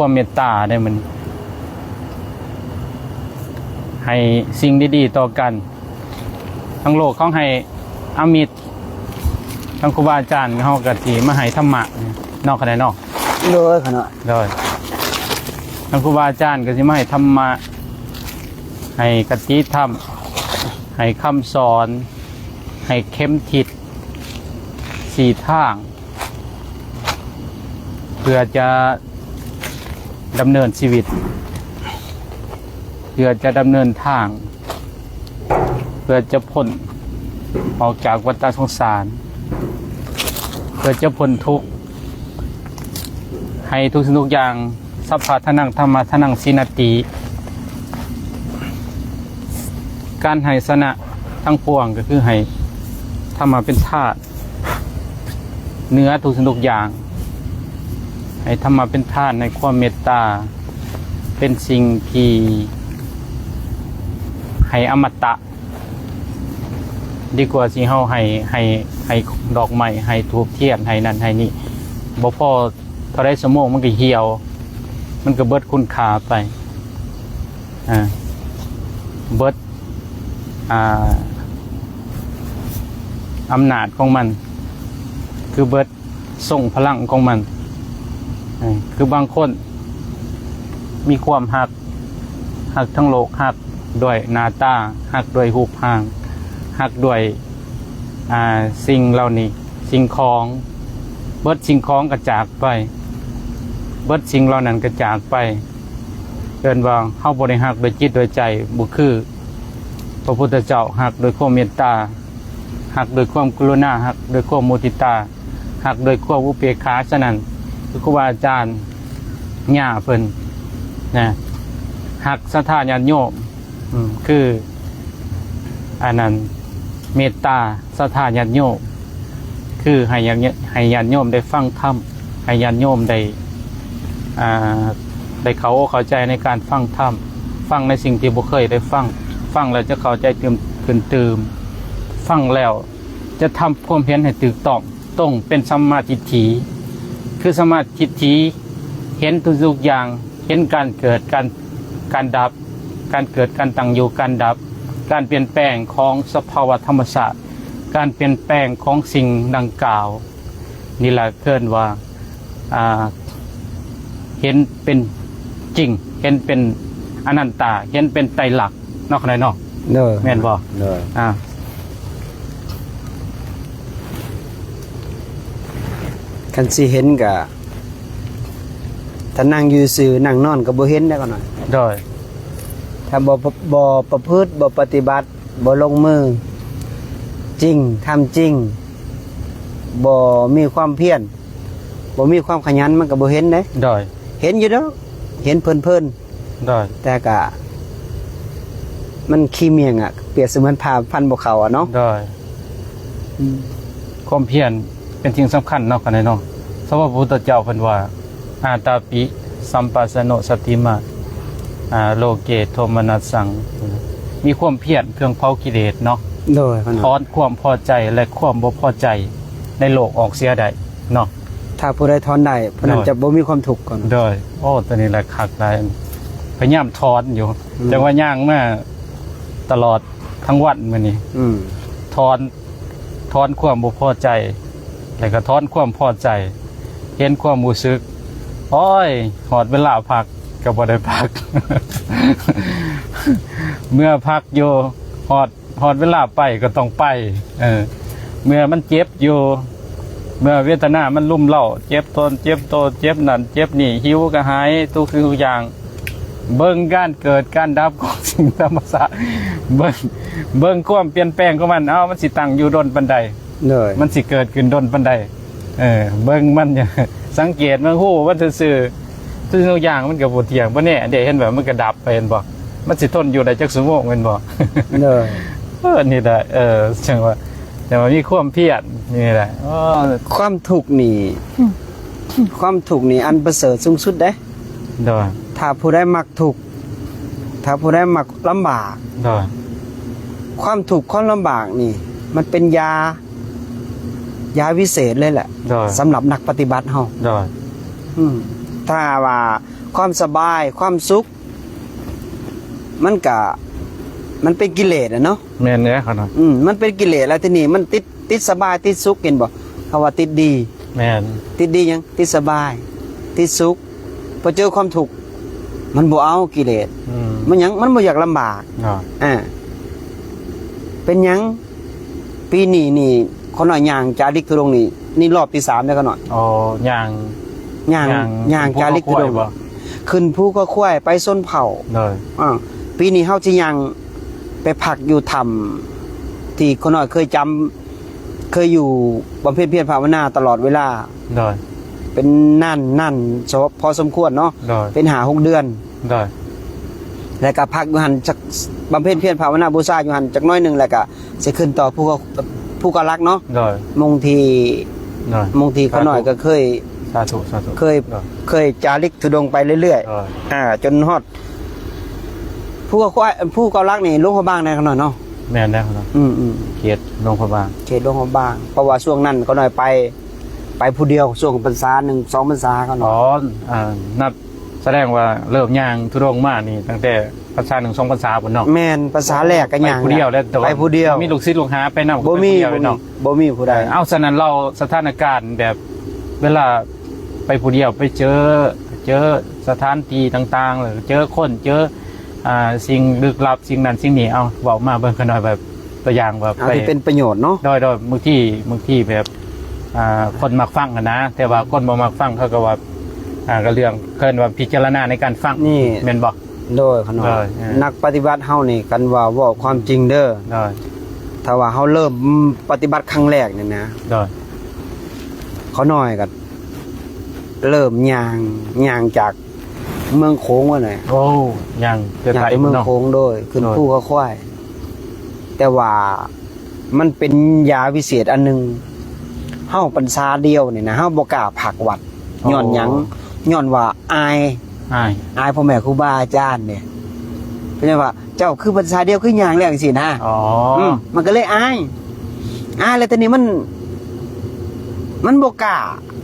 ความเมตตาได้มันให้สิ่งดีๆต่อกันทั้งโลกเขาให้อมิตรทั้งครูบาอาจารย์เขากะทิมาให้ธรรมะนอกขนาดนอกเลยขนาดเลยทั้งครูบาอาจารย์กะทิมาให้ธรรมะให้กะทิธรรมให้คำสอนให้เข้มทิศสี่ทางเพื่อจะดำเนินชีวิตเพื่อจะดำเนินทางเพื่อจะพ้นออกจากวัฏสงสารเพื่อจะพ้นทุกข์ให้ทุกสิ่งทุกอย่างสัพพะทนังธรรมะทนังสินติการให้สนะทั้งปวงก็คือให้ธรรมะเป็นธาตุเนื้อทุกสิ่งทุกอย่างให้ธรรมะเป็นธาตุในความเมตตาเป็นสิ่งที่ให้อมตะดีกว่าสิเฮาให้ดอกไม้ให้ทูบเทียนให้นั่นให้นี่บ่พอเท่าไรสมองมันก็เหี่ยวมันก็เบิดคุณค่าไปเบิดอำนาจของมันคือเบิดส่งพลังของมันคือบางคนมีความหักทั้งโลกหักด้วยหน้าตาหักด้วยรูปร่างหักด้วยสิ่งเหล่านี้สิ่งของเบิดสิ่งของกระจากไปเบิดสิ่งเหล่านั้นกระจากไปเกินว่าเฮาบ่ได้หักด้วยจิตด้วยใจบ่คือพระพุทธเจ้าหักด้วยความเมตตาหักด้วยความกรุณาหักด้วยความมุทิตาหักด้วยความอุเบกขาฉะนั้นครูบาอาจารย์ย่าเพิ่นนะหักศรัทธาญาติโยมคืออันนั้นเมตตาศรัทธาญาติโยมคือให้ญาติโยมได้ฟังธรรมให้ญาติโยมได้เข้าใจในการฟังธรรมฟังในสิ่งที่บ่เคยได้ฟังแล้วจะเข้าใจตื่นฟังแล้วจะทำความเห็นให้ถูกต้องเป็นสัมมาทิฏฐิคือสัมมาทิฏฐิเห็นทุกอย่างเห็นการเกิดการดับการเกิดการตั้งอยู่การดับการเปลี่ยนแปลงของสภาวะธรรมชาติการเปลี่ยนแปลงของสิ่งดังกล่าวนี่แหละเกินว่าเห็นเป็นจริงเห็นเป็นอนันตาเห็นเป็นไตรลักษณ์นอกในนอกแม่นบ่คันสิเห็นกะถ้านั่งอยู่ซื่อนั่งนอนก็บ่เห็นได้ก่อนหน่อยโดยถ้าบ่ประพฤติบ่ปฏิบัติบ่ลงมือจริงทำจริงบ่มีความเพียรบ่มีความขยันมันก็บ่เห็นเด้โดยเห็นอยู่เด้อเห็นเพลินโดยแต่ก็มันขี้เมียงอ่ะเปรียบเสมือนผ้าพันบ่เข้าอ่ะเนาะโดยความเพียรเป็นสิ่งสำคัญเนาะกันเนาะเพราะว่าพระพุทธเจ้าเพิ่นว่าอาตาปิสัมปัสสโนสติมาโลเกโทมนัสสังมีความเพียรเครื่องเผากิเลสเนาะโดยถอนความพอใจและความบ่พอใจในโลกออกเสียได้เนาะถ้าผู้ใดถอนได้ผู้นั้นจะบ่มีความทุกข์ก่อนโดยโอ้ตัวนี้แหละคักหลายพยายามถอนอยู่แต่ว่าย่างมาตลอดทั้งวันมื้อนี้ถอนความบ่พอใจแล้วก็ถอนความพอใจเห็นความรู้สึกโอ้ยหอดเวลาพักก็บ่ได้พัก เมื่อพักอยู่หอดเวลาไปก็ต้องไปเมื่อมันเจ็บอยู่เมื่อเวทนามันลุ่มเล่าเจ็บทนเจ็บโตเจ็บนั่นเจ็บนี่หิวก็หายทุกอย่างเบิ่งการเกิดการดับของสิ่งธรรมชาติเบิ่งความเปลี่ยนแปลงของมันมันสิตั้งอยู่ดนบันไดมันสิเกิดขึ้นดนบันไดเบิ่งมันสังเกตมันฮู้ว่าซื่อทุกอย่างมันก็บ่เที่ยงบ่แน่เดี๋ยวเห็นแบบมันก็ดับไปเห็นบ่มันสิทนอยู่ได้จักชั่วโมงแม่นบ่นี่แหละจังว่าแต่ว่ามีความเพียรนี่แหละความทุกข์นี่อันประเสริฐสูงสุดเด้ถ้าผู้ใดมักทุกข์ถ้าผู้ใดมักลำบากความทุกข์ความลำบากนี่มันเป็นยาวิเศษเลยแหละสำหรับนักปฏิบัติเฮาถ้าว่า ความสบายความสุข มันเป็นกิเลสอะเนาะ แม่นแน่ครับเนาะ มันเป็นกิเลสแล้วทีนี้มันติดสบายติดสุขเห็นบ่คำว่าติดดี แม่น ติดดีหยังติดสบาย ติดสุขพอเจอความทุกข์มันบ่เอากิเลส มันหยังมันบ่อยากลำบาก เนาะ เป็นหยังปีนี้นี่เขาหน่อยย่างจาริกทุดงค์นี่รอบที่3แล้วเขาหน่อย อ๋อย่าง ย่างจาริกทุดงค์ บ่ ขึ้นภูก็ค่อยไปส้นเผา เลย ปีนี้เฮาสิย่างไปพักอยู่ถ้ำที่เขาหน่อยเคยอยู่บำเพ็ญเพียรภาวนาตลอดเวลา เลย เป็นนั่นพอสมควรเนาะ เลย เป็น6 เดือน เลย แล้วก็พักอยู่หันจักบำเพ็ญเพียรภาวนาบูชาอยู่หันจักหน้อยหนึงแล้วก็สิขึ้นต่อผู้ก็รักเนาะ เลย มงที เลย มงทีเขาหน่อยก็เคย สาธุ เคยจาริกทุดงค์ไปเรื่อย เลย ๆจนฮอดผู้ก็รักนี่หลวงพ่อบางได้เขาหน่อยเนาะ แม่นแน่ครับเนาะ เขตหลวงพระบาง เขตหลวงพ่อบางเพราะว่าช่วงนั้นเขาหน่อยไปผู้เดียวช่วงพรรษา1 2พรรษาเขาหน่ อ๋ อ อย นับแสดงว่าเริ่มย่างทุดงค์มานี่ตั้งแต่ภาษา1 2ภาษาพุ่นเนาะ แม่นภาษาแรกก็ย่าง ไปผู้เดียวแล้วแต่ว่า ไปผู้เดียว มีลูกศิษย์ลูกหาไปนำ บ่มี เนาะ บ่มีผู้ใด เอาฉะนั้นเราสถานการณ์แบบเวลาไปผู้เดียวไปเจอสถานที่ต่างๆหรือเจอคนเจอสิ่งลึกลับสิ่งนั้นสิ่งนี้เอาเว้ามาเบิ่งกันหน่อยแบบตัวอย่างแบบ เอาที่เป็นประโยชน์เนาะ โดยบางที่แบบคนมักฟังกันนะ แต่ว่าคนบ่มักฟังเขาก็ว่าก็เรื่องเพิ่นว่าพิจารณาในการฟัง นี่ แม่นบ่ โดยขนาด ได้ นักปฏิบัติเฮานี่กันว่าเว้าความจริงเด้อ โดย ถ้าว่าเฮาเริ่มปฏิบัติครั้งแรกนี่นะ โดย เขาน้อยก็เริ่มย่างจากเมืองโขงว่าหน่อย โอ้ยังจะ ย่าง ไทย ไปเมือง เนาะ โขงโดยขึ้น โดย ภูเขาควายแต่ว่ามันเป็นยาวิเศษอันหนึงเฮาพรรษาเดียวนี่นะเฮาบ่กล้าผลักวัดย้อนหยังย้อนว่าอาย อ้าย พ่อแม่ครูบาอาจารย์เนี่ยเป็นไงว่าเจ้าคือภาษาเดียวคืออย่างแรกสินะ อ๋อ มันก็เลยอายแล้วตอนนี้มันบกล้า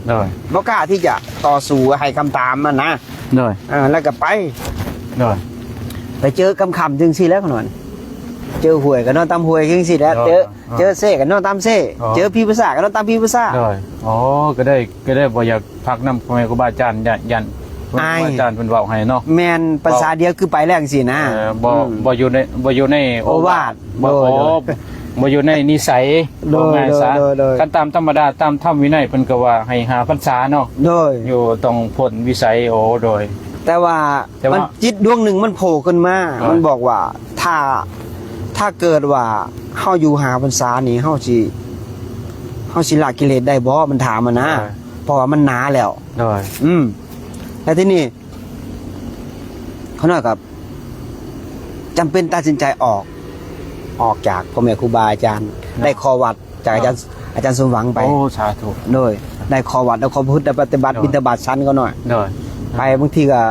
โดย บกล้าที่จะต่อสู้ให้คำตามมันนะ โดย แล้วก็ไป โดย เจอคำจึงสิแล้วขนอนเจอหวยกันนอนตามหวยจึงสิแล้ว อ๋อ เจอเซ่กันนอนตามเซ่ อ๋อ เจอพี่ภาษากันนอนตามพี่ภาษา โดยอ๋อก็ได้บ่อยากพักนำพ่อแม่ครูบาอาจารย์ยันครูบา อาย อาจารย์เพิ่นเว้าให้เนาะ แมนภาษาเดียวคือไปแรกสินะ บ่อยู่ในโอวาท โดย บ่อยู่ในนิสัย โดย บ่ง่ายซะ โดย กันตามธรรมดาตามธรรมวินัยเพิ่นก็ว่าให้หาพรรษาเนาะ โดย อยู่ตรงผลวิสัยโดย แต่ว่า แต่ว่ามั มันจิตดวงหนึ่งมันโผล่ขึ้นมา ครับ มันบอกว่าถ้าเกิดว่าเฮาอยู่หาพรรษานี่เฮาสิละกิเลสได้บ่มันถามมานะเพราะว่ามันหนาแล้ว โดย แล้วที่นี่เขาหน่อยกับจำเป็นตัดสินใจออกจากพ่อแม่ครูบาอาจารย์ ได้คอวัดจากอาจารย์สมหวังไป โอ้สาธุ โดยได้คอวัดแล้วขอพุทธได้ปฏิบัติ ครับ บิณฑบาตชั้นก็หน่อย โดย ไปบางทีก็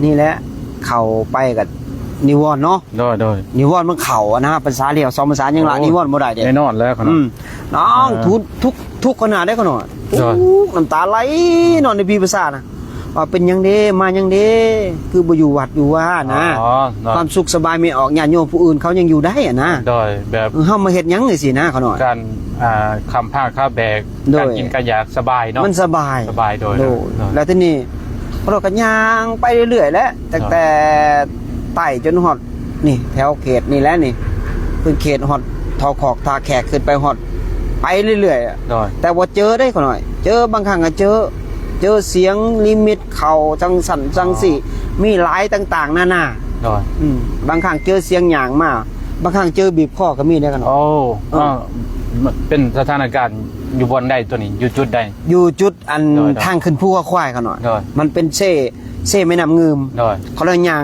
นี่แหละเข้าไปกับนิวรณ์เนาะ โดย นิวรณ์มันเข่าอะนะภาษาเดียว2ภาษายังละ โอ้ นิวรณ์บ่ได้เด้ แน่นอนแล้วครับ น้องทุกขนาดได้ก็หน่อย ใช่ น้ำตาไหลนอนในพี่ภาษานะว่าเป็นยังเด้มายังเด้คือบ่อยู่วัดอยู่ว่านะ อ๋อโดย ความสุขสบายไม่ออกญาติโยมผู้อื่นเขายังอยู่ได้อะนะ โดยแบบ เฮามาเฮ็ดหยังเลยสินะเขาหน่อย การคำภาคข้าแบก โดย การกินการอยากสบายเนาะ มันสบาย สบายโดย แล้วทีนี้เราก็ย่างไปเรื่อยๆแล้วแต่ไต่จนฮอดนี่แถวเขตนี่แหล้วนี่ขึ้นเขตฮอดทอขอกทาแขกขึ้นไปฮอดไปเรื่อยๆอะ โดย แต่ว่าเจอได้ก็หน่อย เจอบางครั้งก็เจอเสียงลิมิตเข่าจังสั่นจังสี่มีหลายต่างๆนานา โดย บางครั้งเจอเสียงหยางมาบางครั้งเจอบีบคอก็มีได้กันหน่อย โอ้เป็นสถานการณ์อยู่บนใดตัวนี้อยู่จุดใด อยู่จุดอัน โดย ทางขึ้นภูกระควายกันหน่อย โดย มันเป็นเซ่ไม่นำเงิม โดย เขาเลยยา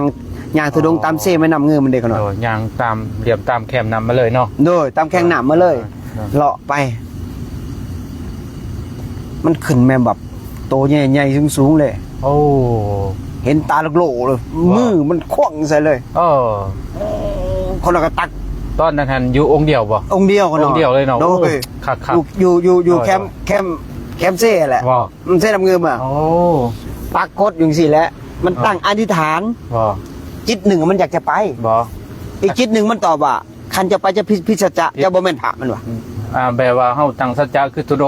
งทุดงตามเซ่ไม่นำเงิมมันเด็กกันหน่อย โดยยางตามเหลี่ยมตามแคมนำมาเลยเนาะ โดยตามแข้งหนามมาเลย โดย เลาะไป มันขึ้นแม่แบบโตใหญ่ๆสูงๆเลย โอ้ เห็นตาลูกโหลเลย ว้าว มือมันคว้างใส่เลย คนเราก็ตัก ตอนนั้นหันอยู่องค์เดียวบ่ องค์เดียวกัน องค์เดียวเลยเนาะ โดย คัก อยู่ โดย แคมป์เซ่แหละ ว้าว มันเซ่นำเงินอ่ะ โอ้ ปักกดอยู่สิแหล้ว มันตั้งอธิษฐาน บ่ จิตหนึ่งมันอยากจะไป บ่ อีกจิตหนึ่งมันตอบว่าคันจะไปจะพิสัจจะจะบ่แม่นพระมันวะ แบบว่าเฮาตั้งสัจจะคือตุด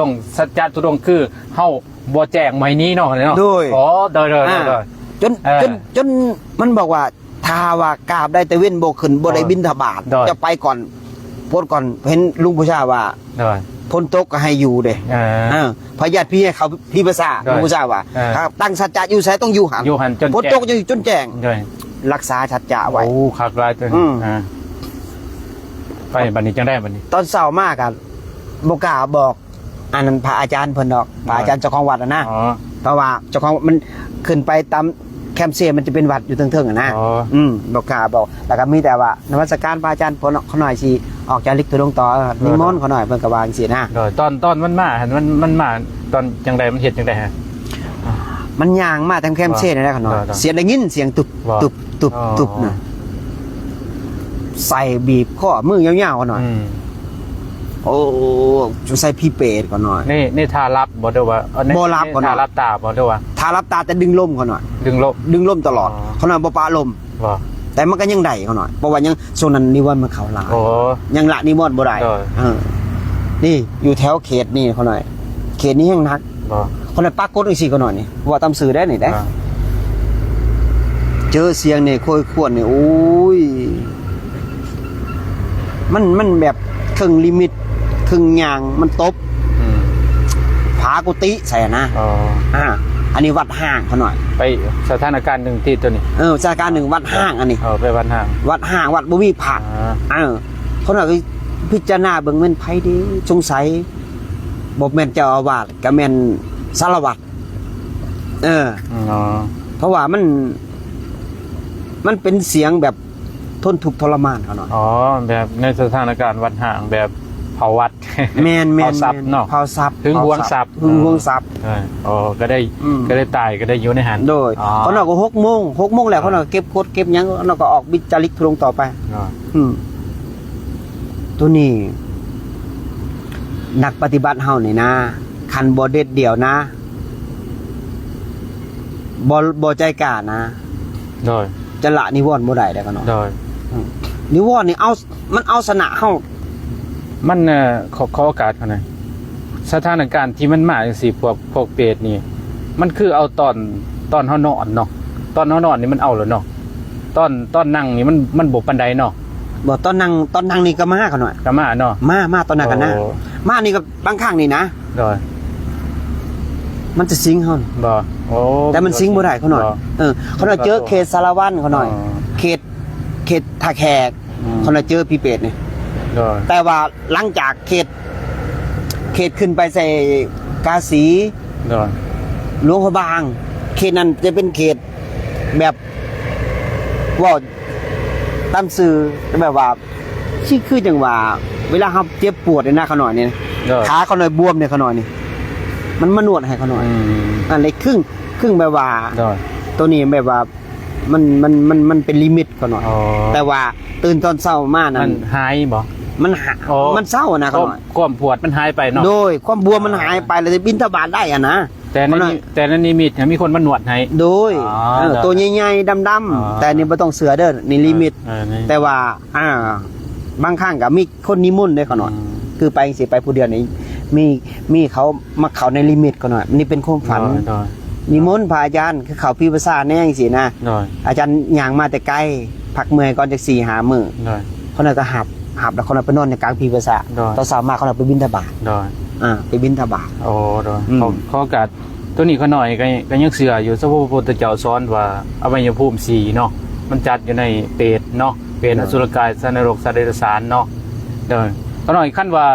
งสัจจะตุดงคือเฮาบ่แจ้งไม้นี้เนาะเนาะ โดย อ๋อโดย จน เออ จนมันบอกว่าถ้าว่ากราบได้แต่เว้นโบขึ้นบ่ได้บิณฑบาต โดย จะไปก่อนพ้นก่อนเห็นลุงผู้ชาว่า โดย พ้นตกก็ให้อยู่เด้ พญาติพี่ให้เขาพี่ภาษา ได้ ลุงผู้ชาว่า เออ ถ้าตั้งสัจจะอยู่ไสต้องอยู่หัน อยู่หันจน พ้น แจ้ ต ง กจะอยู่จนแจ้ง โดย รักษาสัจจะไว้ โอ้คักหลายตัว อืม ไปบัดนี้จังได้บัดนี้ ตอนเช้ามากอะบ่กล้าบอกอันนั้นพระอาจารย์เพิ่นดอกพระอาจารย์เจ้าของวัดอะนะ อ๋อ เพราะว่าเจ้าของมันขึ้นไปตามแคมป์เซียมันจะเป็นวัดอยู่เทิงๆอะนะ อ๋อ บอกกล้าบอกแล้วก็มีแต่ว่านมัสการพระอาจารย์พลเขาหน่อยสิออกจากลิกตัวลงต่อนิมนต์เขาหน่อยเพิ่นก็วาจังซี่นะ โดยตอนมันมาหันมันมาตอนจังไดมันเฮ็ดจังไดฮะ มันย่างมาทางแคมป์เซียนั่นแหละเขาหน่อย ได้ เสียงได้ยินเสียงตุบ ว่า ตุบตุบ อ๋อ ตุบนะใส่บีบข้อมือยาวๆเขาหน่อย อืม โอ้จุใส่พี่เปรตเขาหน่อย นี่ท่ารับบ่ได้ว่าเอา บ่รับก่อน ท่ารับตาบ่ได้ว่า ทารับตาแต่ดึงลมเขาหน่อย ดึงลบ ดึงลมตลอด อ๋อ เขาหน่อยบ่ปาลม บ่ แต่มันก็ยังได้เขาหน่อยเพราะว่ายังโซนนั้นนิวรณ์มันเขาหลาย โอ้ ยังละนิมนต์บ่ได้ ได้ นี่อยู่แถวเขตนี่เขาหน่อย เขตนี้ยังนัก บ่ เขาหน่อยปักกดอีกสี่เขาหน่อยนี่ว่าตามสื่อได้นี่ได้ อ่า เจอเสียงนี่โคยควรนี่โอ้ยมันแบบครึ่งลิมิตครึ่งยางมันตบ อืม ผากุฏิใส่นะ อ๋อ อันนี้วัดห้างเขาหน่อย ไปสถานการณ์หนึ่งที่ตัวนี้ สถานการณ์หนึ่งวัดห้างอันนี้ ไปวันห้าง วัดห้างวัดบ่มีผัก เขาหน่อยก็พิจารณาเบิ่งแม่นไผดีสงสัยบ่แม่นเจ้าอาวาสก็แม่นสารวัตรอ๋อ เพราะว่ามันเป็นเสียงแบบทนทุกข์ทรมานเขาหน่อย อ๋อแบบในสถานการณ์วัดห่างแบบเผาวัด แม่น เผาทรัพย์เนาะ เผาทรัพย์ หึงหวงทรัพย์ หึงหวงทรัพย์ อ๋อก็ได้ อืม ก็ได้ตายก็ได้อยู่ในหัน โดย อ๋อ เขาหน่อยก็6 โมงแล้วเขาหน่อยเก็บโคตรเก็บหยังเขาหน่อยก็ออกบิจาริกทุรงต่อไป อ๋อ ตัวนี้นักปฏิบัติเฮานี่นะคันบ่เด็ดเดี่ยวนะบ่ใจกล้านะ โดย จะละนิวรณ์บ่ได้เด้อเขาหน่อย โดย นิวรณ์นี่มันเอาชนะเฮา มันขอโอกาสเขาหน่อยสถานการณ์ที่มันมาจังซี่พวกเปรตนี่ มันคือเอาตอนเฮานอนเนาะตอนเฮานอนนี่มันเอาแล้วเนาะตอนนั่งนี่มันบ่ปานใดเนาะ บ่ตอนนั่งนี่ก็มาเขาหน่อย ก็มาเนาะ มาตอนนั้นกันนะ โอ้ มานี่ก็บางครั้งนี่นะ โดย มันจะสิงเฮา บ่โอ้ แต่มันสิงบ่ได้เขาหน่อยเขาหน่อยเจอเขตสารวัตรเขาหน่อย เขตท่าแขกเขาหน่อยเจอพี่เป็ดนี่ โดย แต่ว่าหลังจากเขตขึ้นไปใส่กาสี โดย หลวงพระบาง เขตนั้นจะเป็นเขตแบบว่าตามสื่อแบบว่าที่คือจังว่า เวลาเขาเจ็บปวดเนี่ยนะเขาหน่อยเนี่ย โดย ขาเขาหน่อยบวมเนี่ยเขาหน่อยนี่มันมานวดให้เขาหน่อย อันเล็กครึ่งแบบว่า โดย ตัวนี้แบบว่ามันเป็นลิมิตเขาหน่อย อ๋อ แต่ว่าตื่นตอนเช้ามานั้ มัน นหายบ่ อ๋อ มันเศร้านะเขาหน่อย ความปวดมันหายไปเนาะ โดยความบวมมันหายไปเลยบินทบาทได้อะนะ แต่ในนี้แต่ในนี้มีคนมาหนวดให้ โดย อ๋อ ตัวใหญ่ๆด อ๋อ ำๆแต่นี่ไม่ต้องเสือเด้อนี่ลิมิต นี่ แต่ว่าบางครั้งก็มีคนนิมนต์ได้เขาหน่อย คือไปสิไปผู้เดียวนี่มีเขามาเขาในลิมิตเขาหน่อยนี่เป็นความฝัน โดย นิมนต์พระอาจารย์คือเขาพี่ภาษาแน่จังสินะ โดย อาจารย์ย่างมาแต่ไกลพักเมื่อยก่อนจาก4-5 มื้อ โดย เขาน่ะก็หับแล้วเขาน่ะไปนอนในกลางพี่ภาษา ได้ ตอนเช้ามาเขาน่ะไปบิณฑบาต โดย ไปบิณฑบาต โอ้โดย อืม เขาโอกาสตัวนี้เขาหน่อยก็ยังเสืออยู่พระพุทธเจ้าสอนว่าอวัยภูมิ4เนาะมันจัดอยู่ในเปรตเนาะเป็นอสุรกายสัตว์นรกสัตว์เดรัจฉานเนาะโดยเขาหน่อยขั้นว่า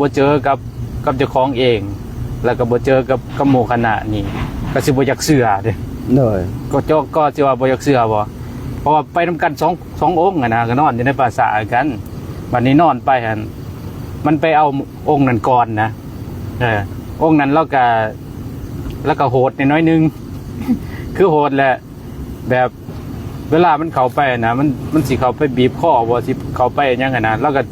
บ่เจอกับเจ้าของเอง แล้วก็บ่เจอกับหมู่คณะนี่ก็สิบ่อยากเสือเด้ เลย ก็สิว่าบ่อยากเสือบ่เพราะว่าไปนำกันสององค์อะนะก็นอนอยู่ในปราสาทกันบัดนี้นอนไปหั่นมันไปเอาองค์นั้นก่อนนะองค์นั้นแล้วก็โหดน้อยนึง คือโหดแหละ แบบเวลามันเข้าไปนะมันสิเข้าไปบีบคอบ่สิเข้าไปหยังไงนะแล้วก็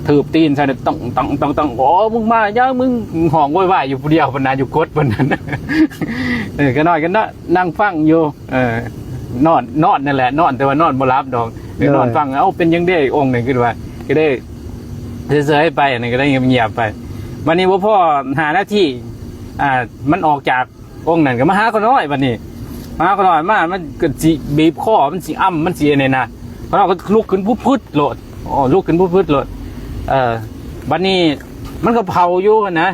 ถืบตีนใส่ต้องโอ้มึงมาย่ามึงห้องว่ายอยู่ผู้เดียวพนาอยู่กดบนนั้นก็น้อยกันนั่งฟังอยู่นอนนั่นแหละนอนแต่ว่านอนบ่รับดอกนอนฟังเป็นยังได้องค์หนึ่งขึ้นว่าก็ได้เฉยๆไปนี่ก็ได้เงียบๆไปวันนี้ว่าพ่อหาหน้าที่มันออกจากองค์นั้นก็มาหาเขาน้อยวันนี้มาหาเขาน้อยมามันก็สิบีบคอมันสิมันสิเนี่ยนะเขาก็ลุกขึ้นพุดโหลดลุกขึ้นพุดโหลดวันนี้มันก็เผาอยู่นะ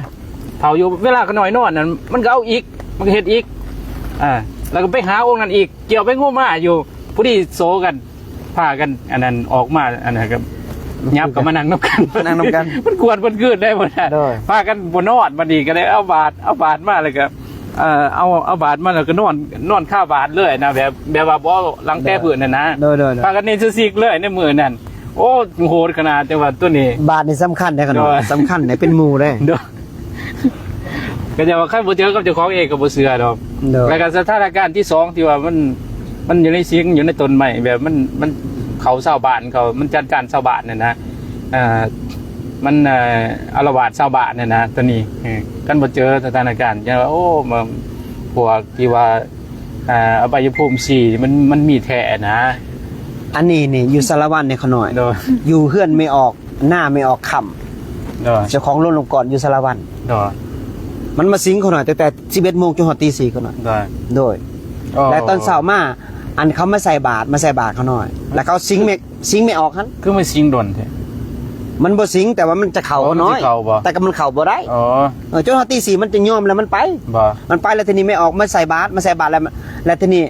เผาอยู่เวลาเขาน้อยนอนนั่นมันก็เอาอีกมันก็เฮ็ดอีกแล้วก็ไปหาองค์นั้นอีกเกี่ยวไปงูมาอยู่ผู้ที่โซกันพากันอันนั้นออกมาอันนั้นก็ยับกับมานั่งน้ำกันมันกวนมันคืนได้หมดพากันบนนอนวันนี้ก็เลยเอาบาทมาเลยก็เอาบาทมาแล้วก็นอนข้าวบาทเลยนะแบบว่าบ่หลังแต้เผื่อนั่นนะพากันนี่ซิกเลยในมือนั่นโอ้โหดขนาดแต่ว่าตัวนี้บาทนี่สำคัญได้ขนาดสำคัญไหนเป็นมูได้ก็จะว่าขั้นบ่เจอกับเจ้าของเองกับบ่เสือดอกแล้วก็สถานการณ์ที่2ที่ว่ามันอยู่ในเสียงอยู่ในต้นไม้แบบมันเขาชาวบ้านเขามันจัดการชาวบ้านเนี่ยนะมันอารวาสชาวบ้านเนี่ยนะตัวนี้กันบ่เจอสถานการณ์อย่างว่าโอ้มาพวกที่ว่าอบายภูมิ4มันมีแท้นะอันนี้นี่อยู่สารวัตรในขน่อยอยู่เฮือนไม่ออกหน้าไม่ออกค่ำเจ้าของโรงก่อนอยู่สารวัตรมันมาสิงเขาหน่อยแต่11 โมงจนถึงตี 4เขาหน่อยโดยและตอนเช้ามาอันเขามาใส่บาตรเขาหน่อยแล้วเขาสิงไม่ออกฮั่นคือมันสิงดนแท้มันบ่สิงแต่ว่ามันจะเข่าน้อยแต่ก็มันเข่าบ่ได้จนถึงตี 4มันจะย่อมแล้วมันไปแล้วทีนี้ไม่ออกมาใส่บาตรแล้วทีนี้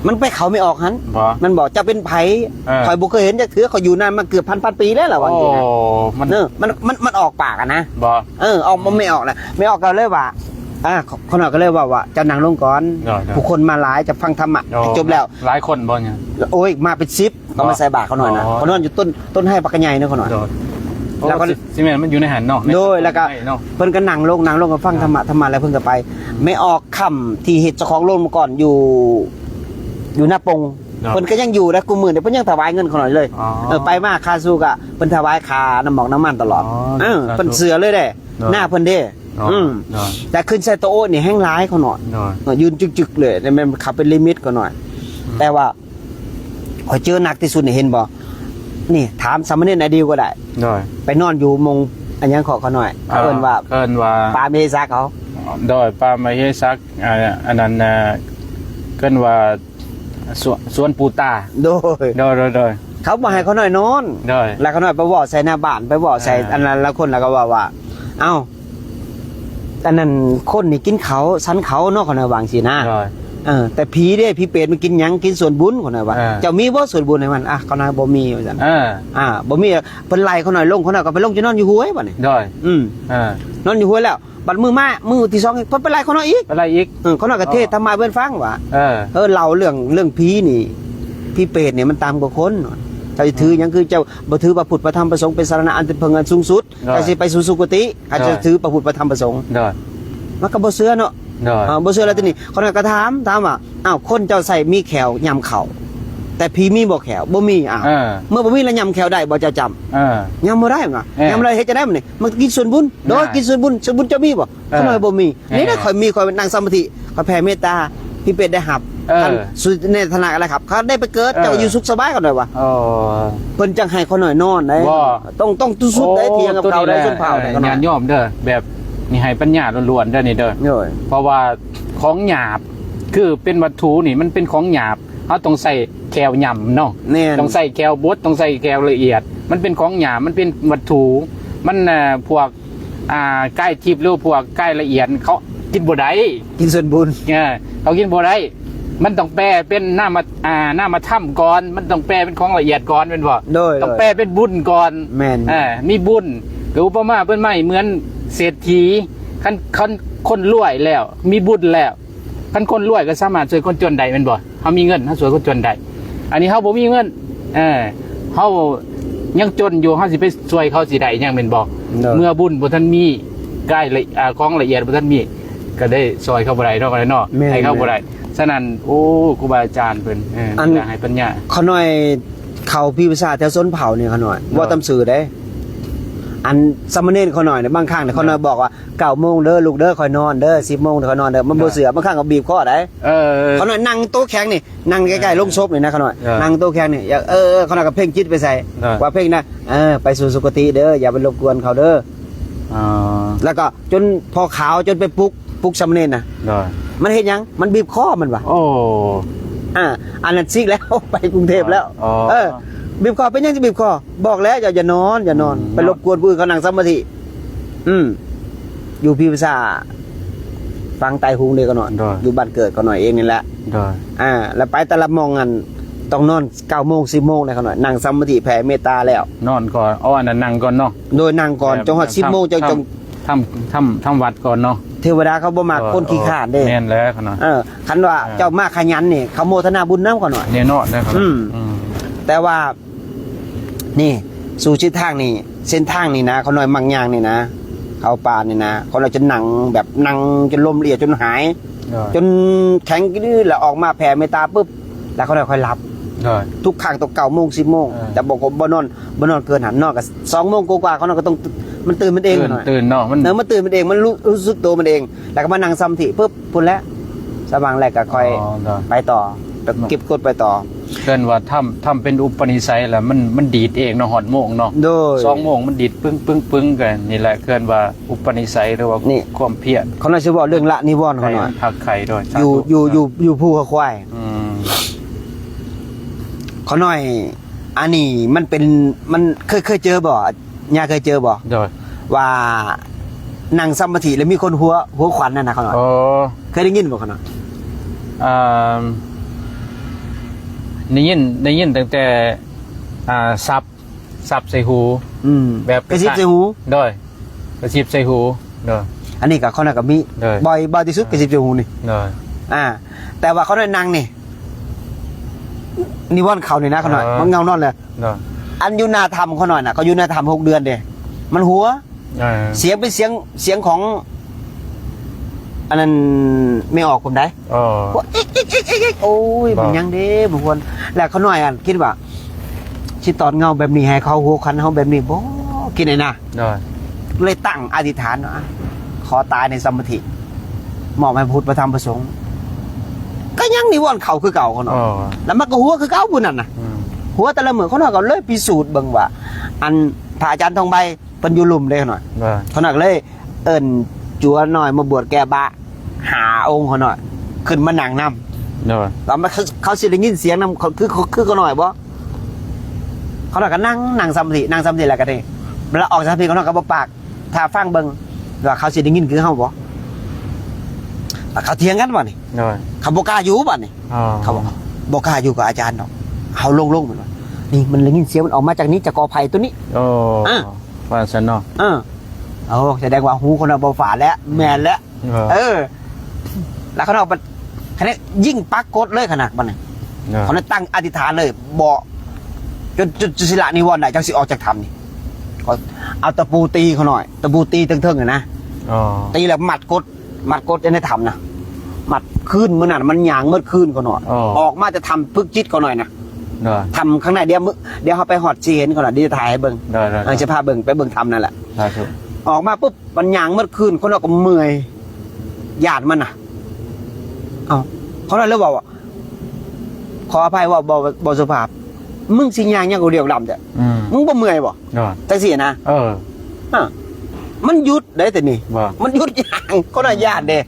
มันไปเขาไม่ออกฮั่นมันบอกจะเป็นไผคอยบ่เคยเห็นจักเทื่อเขาอยู่นานมาเกือบพันปีแล้วล่ะว่าจริงนะมันออกปากอ่ะนะออกมันไม่ออกนะไม่ออกก็เลยว่าคนหน่อยก็เลยว่าจะนั่งลงก่อนผู้คนมาหลายจะฟังธรรมะจบแล้วหลายคนบ่เนี่ยโอ้ยมาเป็น10ก็มาใส่บาตรเขาหน่อยนะเขานอนอยู่ต้นให้ปากกระใหญ่นะเขาหน่อยแล้วก็สิแม่นมันอยู่ในหันเนาะโดยแล้วก็เพิ่นก็นั่งลงก็ฟังธรรมะแล้วเพิ่นก็ไปไม่ออกค่ำที่เฮ็ดเจ้าของโรงมาก่อนอยู่หน้าปงเพิ่นก็ยังอยู่นะกูมื้อเนี่ยเพิ่นยังถวายเงินเขาหน่อยเลยไปมาคาซูกะเพิ่นถวายคาน้ำหมอกน้ำมันตลอดเพิ่นเสือเลยเด้หน้าเพิ่นเด้แต่ขึ้นใส่โต๊ะนี่แห้งร้ายเขาหน่อยยืนจึกๆเลยแต่มันขับเป็นลิมิตก็หน่อยแต่ว่าพอเจอหนักที่สุดนี่เห็นบ่นี่ถามสามเณรอดีก็ได้ไปนอนอยู่มงอันยังขอเขาหน่อยเอิ้นว่าปาเมซักเขาโดยปาเมซักอันนั้นเอิ้นว่าสวนปูตาโดยเขามาให้เขาหน่อยนอนแล้วเขาหน่อยไปบอกใส่หน้าบ้านไปบอกใส่อันนั้นแล้วคนแล้วก็ว่าเอ้าอันนั้นคนนี่กินเขาสันเขาเนาะเขาหน่อยวางสินะแต่ผีเด้ผีเปรตมันกินหยังกินส่วนบุญเขาหน่อยว่าเจ้ามีบ่ส่วนบุญให้มันเขาหน่อยบ่มีว่าซั่นบ่มีเพิ่นไล่เขาหน่อยลงเขาหน่อยก็ไปลงจะนอนอยู่ห้วยบัดนี้นอนอยู่ห้วยแล้วบัดมือที่2เพิ่นไปไล่เขาหน่อยอีกเขาหน่อยก็เทศทำมาเพิ่นฟังว่าเล่าเรื่องผีนี่ผีเปรตนี่มันตามกว่าคนเจ้าถือยังคือเจ้าบ่ถือพระพุทธพระธรรมพระสงฆ์เป็นสรณะอันเป็นเพิงอันสูงสุดก็สิไปสู่สุคติอาจจะถือพระพุทธพระธรรมพระสงฆ์มันก็บ่เชื่อเนาะบ่เชื่อแล้วทีนี้เขาก็ถามว่าอ้าวคนเจ้าใส่มีแขวยำเข่าแต่ผีมีบ่แขวบ่มีเมื่อบ่มีแล้วยำแขวได้บ่เจ้าจำยำบ่ได้มั้งยำอะไรเฮ็ดจะได้มั้ยมันกินส่วนบุญโดยกินส่วนบุญเจ้ามีบ่เขาน้อยบ่มีนี่ได้ค่อยมีค่อยนั่งสมาธิค่อยแผ่เมตตาพี่เป็ดได้หับสุดในธนาอะไรครับเขาได้ไปเกิดเจ้าอยู่สุขสบายกันหน่อยวะเพิ่นจังให้เขาหน่อยนอนได้ต้องตุ้สุดได้เทียงกับเขาได้จนเผาได้งานย่อมเด้อแบบนี่ให้ปัญญาล้วนๆเด้อนี่เด้อเพราะว่าของหยาบคือเป็นวัตถุนี่มันเป็นของหยาบเขาต้องใส่แก้วย่ำเนาะต้องใส่แก้วบดต้องใส่แก้วละเอียดมันเป็นของหยาบมันเป็นวัตถุมันพวกใกล้ทิพย์หรือพวกใกล้ละเอียดเขากินบ่ได้กินส่วนบุญเขากินบ่ได้มันต้องแปลเป็นหน้ามาถ้ำก่อนมันต้องแปลเป็นของละเอียดก่อนเป็นบ่ต้องแปลเป็นบุญก่อนมีบุญหรืออุปมาเพิ่นไม่เหมือนเศรษฐีคันคนรวยแล้วมีบุญแล้วคันคนรวยก็สามารถช่วยคนจนได้เป็นบ่เขามีเงินเขาช่วยคนจนได้อันนี้เขาบ่มีเงินเขายังจนอยู่เขาสิไปช่วยเขาสิได้ยังเป็นบ่เมื่อบุญบ่ทันมีใกล้ของละเอียดบ่ทันมีก็ได้ซอยเข้าบ่ได้เนาะให้เข้าบ่ได้ฉะนั้นโอ้ครูบาอาจารย์เพิ่นให้ปัญญาเขาหน่อยเขาพี่ภาษาแถวส้นเผาเนี่ยเขาหน่อยว่าตำสื่อได้ อันสามเณรเขาหน่อยเนี่ยบางครั้งเนี่ยเขาหน่อยบอกว่า9 โมงเด้อลูกเด้อคอยนอนเด้อ10 โมงเด้อคอยนอนเด้อมันบ่เสือบางครั้งก็บีบคอได้เขาหน่อยนั่งโต๊ะแข็งนี่นั่งใกล้ๆลงศพนี่นะเขาหน่อยนั่งโต๊ะแข็งนี่อย่าเขาหน่อยก็เพ่งจิตไปใส่ว่าเพ่งนะไปสู่สุคติเด้ออย่าไปรบกวนเขาเด้อแล้วก็จนพอขาวจนไปปลุกสามเณรน่ะมันเฮ็ดหยังมันบีบคอมันว่ะอันนั้นซิกแล้วไปกรุงเทพแล้วบีบคอเป็นยังจะบีบคอบอกแล้วอย่านอนไปรบกวนผู้อื่นเขานั่งสมาธิอยู่พิพษาฟังไตหุงเลยก็หน่อยอยู่บ้านเกิดก็หน่อยเองนี่แหละแล้วไปแต่ละมองกันต้องนอน9 โมง10 โมงเลยเขาหน่อยนั่งสมาธิแผ่เมตตาแล้วนอนก่อนอันนั้นนั่งก่อนเนาะโดยนั่งก่อนจนฮอด10 โมงจงทำวัดก่อนเนาะเทวดาเขาบ่มาคนขี้ขลาดเด้แน่นแล้วเขาหน่อยคันว่าเจ้ามาขยันนี่เขาโมทนาบุญน้ำเขาหน่อยแน่นอนนะครับแต่ว่านี่สู่ชิดทางนี่เส้นทางนี่นะเขาหน่อยมังยางนี่นะเขาป่านี่นะเขาหน่อยจะนั่งแบบนั่งจนลมเลียจนหายจนแข็งดื้อแล้วออกมาแผ่เมตตาปุ๊บแล้วเขาหน่อยค่อยหลับทุกครั้งตก9 โมง10 โมงแต่บอกว่าบ่นอนเกินหันนอกกับ2 โมงกว่าเขาหน่อยก็ต้องมันตื่นมันเองหน่อยตื่นเนาะมันตื่นมันเองมันรู้สึกตัวมันเองแล้วก็มานั่งสมาธิปุ๊บพุ่นแล้วสว่างแรกก็ค่อยไปต่อเก็บกดไปต่อเกินว่าทำเป็นอุปนิสัยแล้วมันดีดเองเนาะหอดโมงเนาะ2 โมงมันดีดปึ้งกันนี่แหละเกินว่าอุปนิสัยหรือว่าความเพียรเขาน่าจะบอกเรื่องละนิวรณ์เขาหน่อยผักไข่ด้วยอยู่ภูเขาควายเขาหน่อยอันนี้มันเป็นมันเคยเจอบ่ย่าเคยเจอบ่ว่านั่งสมาธิแล้วมีคนหัวขวัญนั่นนะเขาหน่อยเคยได้ยินบ่เขาหน่อยได้ยินตั้งแต่ซับใส่หูแบบกระซิบใส่หูด้วยกระซิบใส่หูด้วยอันนี้กับเขาหน่อยกับมีบ่อยที่สุดกระซิบใส่หูนี่ด้วยแต่ว่าเขาหน่อยนั่งนี่นิวรณ์เขานี่นะเขาหน่อยมันเงานอนเลยอันยุนาธรรมเขาหน่อยนะเขายุนาธรรม6 เดือนเด้มันหัวเสียงเป็นเสียงของอันนั้นไม่ออกผมได้โอ้ยมันยังเด้บุคคลแล้วเขาหน่อยกันคิดว่าชิตอนเงาแบบนี้ให้เขาหัวคันเขาแบบนี้บ่กินไหนนะเลยตั้งอธิษฐานว่าขอตายในสมาธิมอบให้พุทธพระธรรมพระสงฆ์ก็ยังนิวรณ์เขาคือเก่าเขาหน่อยแล้วมันก็หัวคือเก่าบุญนั่นนะหัวแต่ละมือเขาหน่อยก็เลยพิสูจน์เบิ่งว่าอันพระอาจารย์ทองใบเป็นยุลุมเลยเขาหน่อยเขาหน่อยเลยจัวหน่อยมาบวชแก้บะหาองค์เขาหน่อยขึ้นมานั่งนำแล้วเขาสิได้ยินเสียงนำคือเขาหน่อยบ่เขาหน่อยก็นั่งสมาธิแล้วก็ได้แล้วออกสมาธิเขาหน่อยก็บ่ปากถ้าฟังเบิ่งว่าเขาสิได้ยินคือเฮาบ่เขาเถียงกันบ่นี่เขาบ่กล้าอยู่บ่นี่เขาบอกบ่กล้าอยู่กับอาจารย์ดอกเฮาลงมันว่านี่มันได้ยินเสียงมันออกมาจากนี้จากกอไผ่ตัวนี้ว่าซั่นเนาะแสดงว่าหูคนน่ะบ่ฝาแล้วแม่นแล้วแล้วเขาเอาไปคันนี้ยิ่งปักกดเลยขนาดมันเนี่ยเขาเลยตั้งอธิษฐานเลยบอกจนศิลานิวรณ์ไหนจังสิออกจากธรรมนี่เอาตะปูตีเขาหน่อยตะปูตีเทิงๆนะตีแล้วมัดกดในธรรมนะมัดขึ้นเมื่อนั้นมันหยางเมื่อคืนเขาหน่อยออกมาจะทำพึกจิตเขาหน่อยนะทำข้างในเดี๋ยวเขาไปหอดจีเห็นเขาหน่อยดีถ่ายให้เบิ้งจะพาเบิ้งไปเบิ้งทำนั่นแหละออกมาปุ๊บมันหยางเมื่อคืนคนเราก็เมื่อยหยาดมันนะเขาเลยบอกว่าขออภัยว่าบสุภาพมึงสิยางยังกูเดียวดำจ้ะมึงบ่เมื่อยบ่แต่เสียนะมันยุดได้แต่นี่มันยุดยางเขาน่ะญาติเด้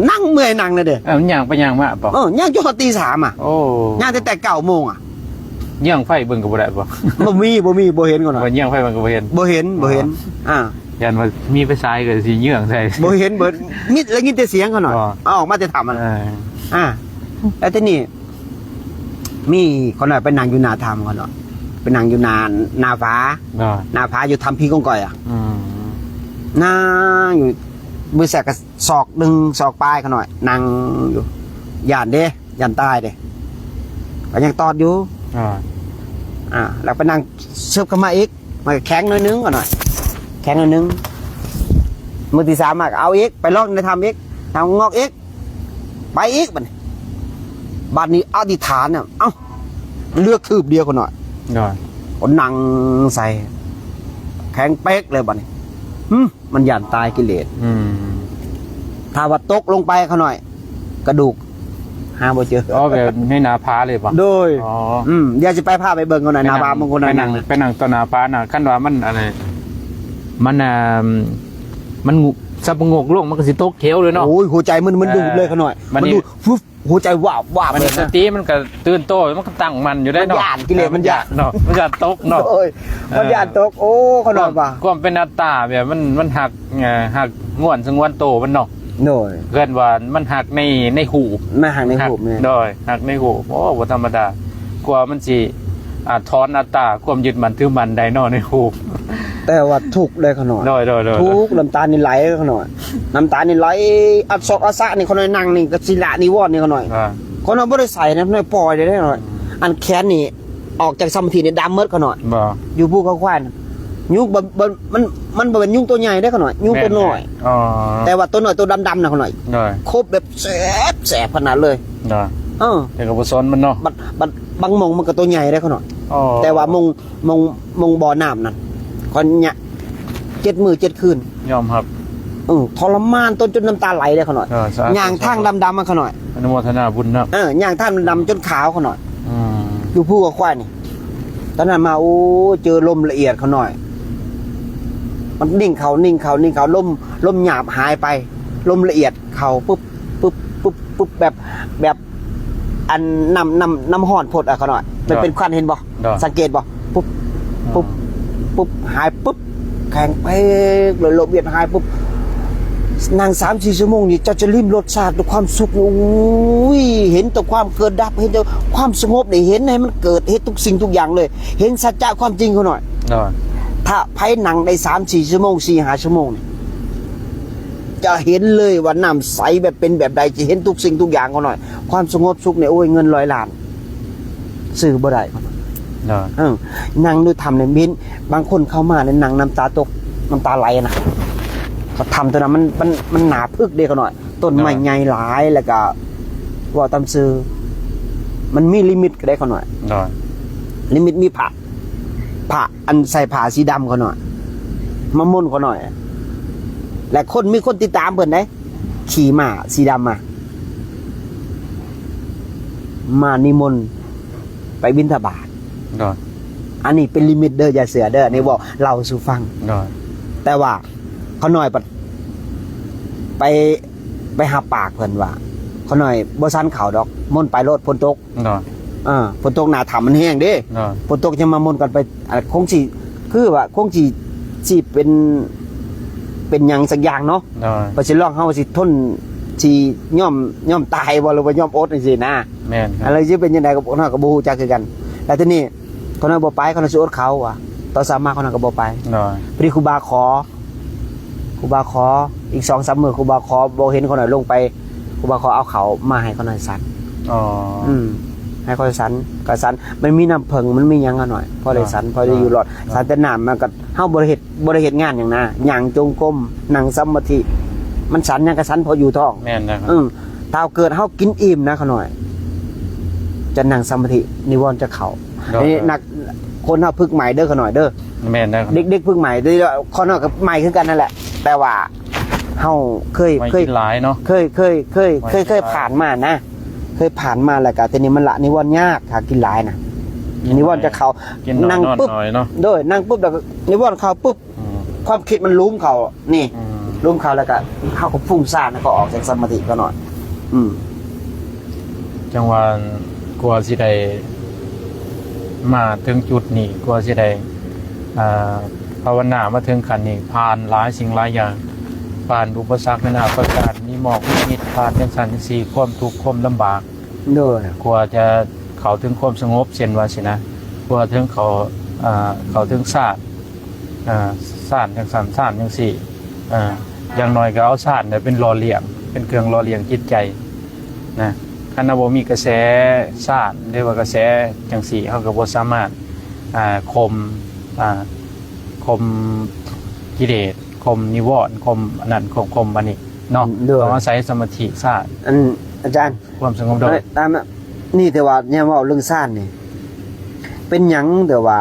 นั่งเมื่อยนั่งเลยเด้มันยางไปยางมาป่ะย่างจนตี 3ย่างแต่9 โมงย่างไฟเบิ่งกับบ่ได้ป่ะบ่มีเห็นก่อนย่างไฟมันก็บ่เห็นยันว่ามีไฟฉายก็สิเยื่องใส่บ่เห็นเบิดมิดแล้วยินแต่เสียงเขาหน่อยออกมาจะทำมันแล้วทีนี้มีคนหน่อยไปนั่งอยู่นาธรรมเขาหน่อยไปนั่งอยู่นาฟ้าอยู่ทำพี่ก้องก่อยนั่งอยู่มือแสกกับศอกดึงศอกปลายเขาหน่อยนั่งอยู่ย่านตายเด้ก็ยังตอดอยู่แล้วไปนั่งเชิบเข้ามาอีกมาแข็งน้อยนึงก่อนหน่อยแข็งน้อยนึงมือที่ 3มาเอาอีกไปลอกในทำอีกทำงอกอีกไปอีกบัดนี้อธิษฐานเนี่ยเลือกคืบเดียวก่อนหน่อยก็นั่งใส่ แข็งเป๊กเลยบัดนี้มันย่านตายกิเลส อืม ถ้าว่าตกลงไปเขาหน่อย กระดูกหาบ่เจอ อ๋อแบบในนาพาเลยป่ะ โดย อ๋อ เดี๋ยวจะไปพาไปเบิ่งเขาหน่อยนาบาบางคนหน่อยนั่ง ไปนั่งต้นนาพาน่ะขั้นว่ามันอะไรมันมันงูสับงกลงมันก็สิตกเขียวเลยเนาะ โอ้ยหัวใจมันดูดเลยเขาหน่อย มันนี่ ดูดฟุ๊บหัวใจวาบวาบ มัน เลย ส นะ ติมันก็ตื่นโตมันก็ตั้งมันอยู่ได้เนาะ มันย่านกิเลสมันย่าน เนาะมันย่านตกเนาะ โอ้ยมันย่านตกโอ้เขาหน่อยป่ะ ความเป็นอัตตาแบบมันหักหักง่วนสงวนโตมันเนาะ หน่อย เกินว่ามันหักในหู มาห่างในหูเนี่ย โดยหักในหูโอ้บ่ธรรมดากว่ามันสิถอนอัตตาความยึดมั่นถือมั่นได้เนาะในหู แต่ว่าทุกข์เลยเขาหน่อย โดย ทุกข์น้ำตานี่ไหลเขาหน่อยน้ำตานี่ไหลอัดซอกอัสะนี่เขาหน่อยนั่งนี่กศิละนิวรณ์นี่เขาหน่อย อ่า เขาหน่อยบ่ได้ใส่นะเขาหน่อยปล่อยได้หน่อยอันแขนนี่ออกจากสมาธินี่ดำเมิดเขาหน่อย บ่ อยู่ภูเขาควายน่ะยุงมันบ่เป็นยุงตัวใหญ่ได้เขาหน่อยยุงตัวน้อย อ๋อ แต่ว่าตัวน้อยตัวดำๆน่ะเขาหน่อย โดย ครบแบบแสบขนาดเลย โดย เออ แต่ก็บ่สนมันเนาะ บัดบางมงมันก็ตัวใหญ่ได้เขาหน่อย อ๋อ แต่ว่ามงบ่อน้ำนั่นคนเนี่ย7 มื้อ 7 คืน ยอมครับ ทรมานจนน้ำตาไหลเลยเขาหน่อย สาธุ ย่างทางดำๆมาเขาหน่อย อนุโมทนาบุญนะ ย่างทางดำจนขาวเขาหน่อย อืม ดูผู้กับควายนี่ตอนนั้นมาโอ้เจอลมละเอียดเขาหน่อย มันนิ่งเขาลมหยาบหายไป ลมละเอียดเขาปุ๊บแบบอันน้ำห่อนพดอะเขาหน่อยมันเป็นควันเห็นบ่สังเกตบ่ปุ๊บหายปุ๊บแข็งไปเลยลมเอียดหายปุ๊บนั่ง3-4 ชั่วโมงนี่เจ้าจะริมรสชาติด้วยความสุขโอ้ยเห็นแต่ความเกิดดับเห็นแต่ความสงบนี่เห็นให้มันเกิดเห็นทุกสิ่งทุกอย่างเลย เห็นสัจจะความจริงเขาหน่อย โดย ถ้าไพ่หนังได้3-4 ชั่วโมง4-5 ชั่วโมงนี่จะเห็นเลยว่าน้ำใสแบบเป็นแบบใดจะเห็นทุกสิ่งทุกอย่างเขาหน่อย ความสงบสุขเนี่ยโอ้ยเงิน100 ล้านซื้อบ่ได้เขาหน่อย โดย นั่งด้วยทำในมิ้นบางคนเข้ามาในนั่งน้ำตาตกน้ำตาไหลนะเขาทำตัวนั้นมันหนาพึกเดียวกันหน่อย ต้นไม้ใหญ่หลายแล้วก็ว่าตำซื้อมันมีลิมิตก็ได้เขาหน่อย โดย ลิมิตมีผ้าอันใส่ผ้าสีดำเขาหน่อยมาม่นเขาหน่อย และมีคนติดตามเพิ่นได้ขี่ม้าสีดำมานิมนต์ไปบิณฑบาต โดย อันนี้เป็นลิมิตเด้ออย่าเสือเด้อนี่บอกเล่าสู่ฟัง โดย แต่ว่าเขาหน่อยไปหาปากเพิ่นว่าเขาหน่อยบ่ซันเขาดอกม่นไปโลดฝนตก โดย ฝนตกหน้าถ้ามันแห้งเด้ โดย ฝนตกจะมาม่นกันไปคงสิคือว่าคงสิเป็นหยังสักอย่างเนาะ โดย ว่าสิลองเฮาสิทนสิย่อมตายบ่หรือว่าย่อมอดจังซี่นะ แม่นค อะ รับ ไรสิเป็นจังไดก็บ่เฮาก็บ่ฮู้จักคือกันแล้วทีนี้เขาหน่อยบ่ไปเขาหน่อยสิอดเขาว่ะตอนสามมาเขาหน่อยก็บ่ไป โดย พอดีครูบาขออีก 2-3 มื้อครูบาขอบ่เห็นเขาหน่อยลงไปครูบาขอเอาเขามาให้เขาหน่อยสัน อ๋อ ให้เขาสันก็สันมันมีน้ำผึ้งมันมีหยังกันหน่อยพอได้สันพอได้อยู่รอดสันแต่น้ำมันก็เฮาบ่ได้เฮ็ดงานหยังนะหยังจงกรมนั่งสมาธิมันสันหยังก็สันพออยู่ท้อง แม่นนะครับ ถ้าเกิดเฮากินอิ่มนะเขาหน่อย จะนั่งสมาธินิวรณ์จะเข้านี่นักคนเฮาพึกใหม่เด้อเขาหน่อยเด้อ แม่นนะครับ เด็กๆเพิ่งใหม่ด้วยคนนอกกับใหม่คือกันนั่นแหละ แต่ว่าเฮาเคย ไม่กินหลายเนาะ เคยผ่านมานะเคยผ่านมาแล้วก็ทีนี้มันละนิวรณ์ยากถ้ากินหลายนะนิวรณ์จะเข้า กินน้อย นั่ง นอน ปุ๊บ น้อยเนาะ โดยนั่งปุ๊บแล้วก็นิวรณ์เข้าปุ๊บ อืม ความคิดมันลุ้มเข้านี่ อืม ลุ้มเข้าแล้วก็เข้ากับฟุ้งซ่านแล้วก็ออกจากสมาธิก็หน่อย จังหวะกลัวสิได้มาถึงจุดนี้กลัวสิได้ภาวนามาถึงขั้นนี้ผ่านหลายสิ่งหลายอย่างผ่านอุปสรรคนานาประการมีหมอกมีมิดผ่านจังสันจังสีความทุกข์ความลำบาก โดย กลัวจะเข้าถึงความสงบเช่นว่าสินะกลัวถึงเขาถึงศาสตร์จังสันศาสตร์จังสี่อย่างน้อยก็เอาศาสตร์เนี่ยเป็นหล่อเลี้ยงเป็นเครื่องหล่อเลี้ยงจิตใจนะคันบ่มีกระแสศาสตร์เรียกว่ากระแสจังสี่เขาก็บ่สามารถคมกิเลสคมนิวรณ์คมอันนั้นคมบันนี้เนาะต้องอาศัยสมาธิศาสตร์ อาจารย์ ความสงบด้วย ตามนี่แต่ว่าเนี่ยว่าเรื่องซ่านนี่เป็นหยังแต่ว่า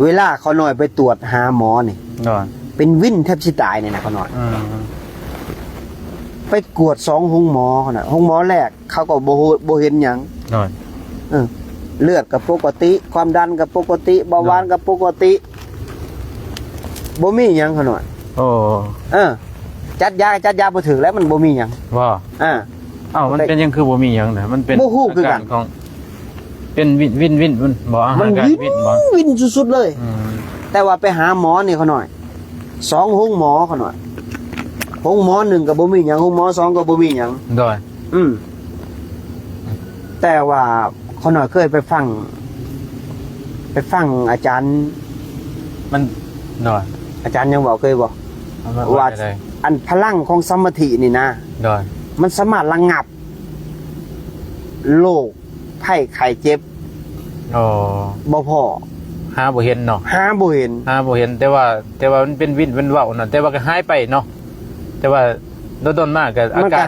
เวลาเขาหน่อยไปตรวจหาหมอนี่ โดย เป็นวินแทบสิตายเนี่ยนะเขาหน่อย ไปกวด2ห้องหมอเขาน่ะห้องหมอแรกเขาก็บ่เห็นหยัง โดย เลือดก็ปกติ ความดันก็ปกติเบาหวานก็ปกติบ่มีหยังเขาหน่อย โอ้ จัดยาบ่ถึงแล้วมันบ่มีหยัง ว่า อ่า อ้าวมันเป็นยังคือบ่มีหยังนะมันเป็น บ่ฮู้คือกัน ของเป็นวินมันบ่อาหา มั ร น การ วิน วินบ่ วินสุดๆเลย อืม แต่ว่าไปหาหมอนี่เขาหน่อย2ห้องหมอเขาหน่อยห้องหมอ1ก็บ่มีหยังห้องหมอ2ก็บ่มีหยัง โดย แต่ว่าเขาหน่อยเคยไปฟังอาจารย์ มันโดย อาจารย์ยังบอกเคยบอก ว่า ได้ อันพลังของสมาธินี่นะ โดย มันสามารถระงับโรคไข้ไข้เจ็บ โอ้ บ่พอ หาบ่เห็นเนาะ หาบ่เห็น หาบ่เห็นแต่ว่ามันเป็นวินเป็นเว้าน่ะแต่ว่าก็หายไปเนาะแต่ว่าโดนๆมากก็อาการ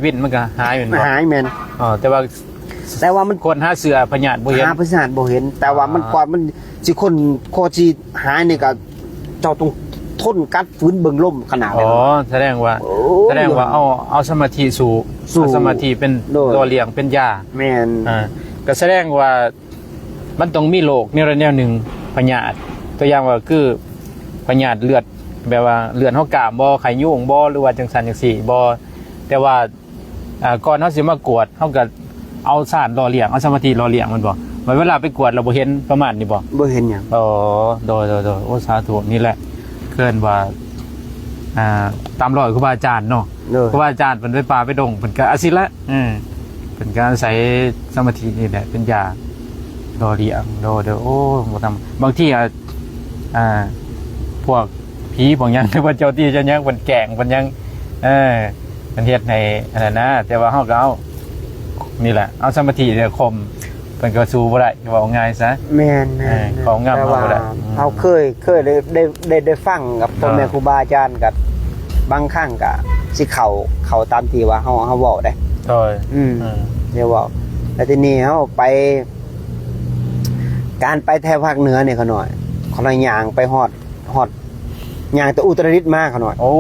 วินมันก็หายแม่นบ่ หายแม่น อ๋อแต่ว่า มัน คนหาเสือพญาติบ่เห็น หาประสาทบ่เห็น แต่ว่ามันกว่ามันสิคนโคสิหายนี่ก็เจ้าต้องทนกัดฝืนเบิ่งลมขนาด อ๋ นั้ อน แสดงว่า โอ้ เอาสมาธิสู่เอาสมาธิเป็น โดย ตัวเลี้ยงเป็นยา แม่น ก็แสดงว่ามันต้องมีโรคแนวหนึ่งพยาธิตัวอย่างว่าคือพยาธิเลือดแบบว่าเลือดเฮากามบ่ไข้ยุ่งบ่หรือว่าจังซั่นจังซี่บ่แต่ว่าก่อนเฮาสิมากวดเฮาก็เอาสารหล่อเลี้ยงเอาสมาธิหล่อเลี้ยงมันบ่เวลาไปกวดเราบ่เห็นประมาณนี้บ่ บ่เห็นหยัง อ๋อโดยโอ้สาธุนี่แหละเกินว่าตามรอยครูบาอาจารย์เนาะ เด้อ ครูบาอาจารย์เป็นไปป่าไปดงเป็นการอาศิละเป็นการอาศัยสมาธินี่แหละเป็นยาดอเรียงโดเดอโอ้บ่ทำบางที่พวกผีพวกหยังหรือว่าเจ้าที่เจ้าหยังเป็นแก่งเป็นหยังเป็นเฮ็ดในอันนั้นนะแต่ว่าเฮาก็เอานี่แหละเอาสมาธิเนี่ยคมเป็นก็สู้บ่ได้ว่าเอาง่ายซะ แม่น ของงาม แต่ว่า เอาบ่ได้ เขาเคยได้ฟังกับพ่อแม่ครูบาอาจารย์กับบางครั้งก็สิเข้าตามที่ว่าเฮาเว้าได้ โดย เดี๋ยวเว้าแล้วทีนี้เฮาไป การไปแถวภาคเหนือเนี่ยเขาหน่อยเขาหน่อยย่างไปฮอดย่างแต่อุตรดิตถ์มาเขาหน่อย โอ้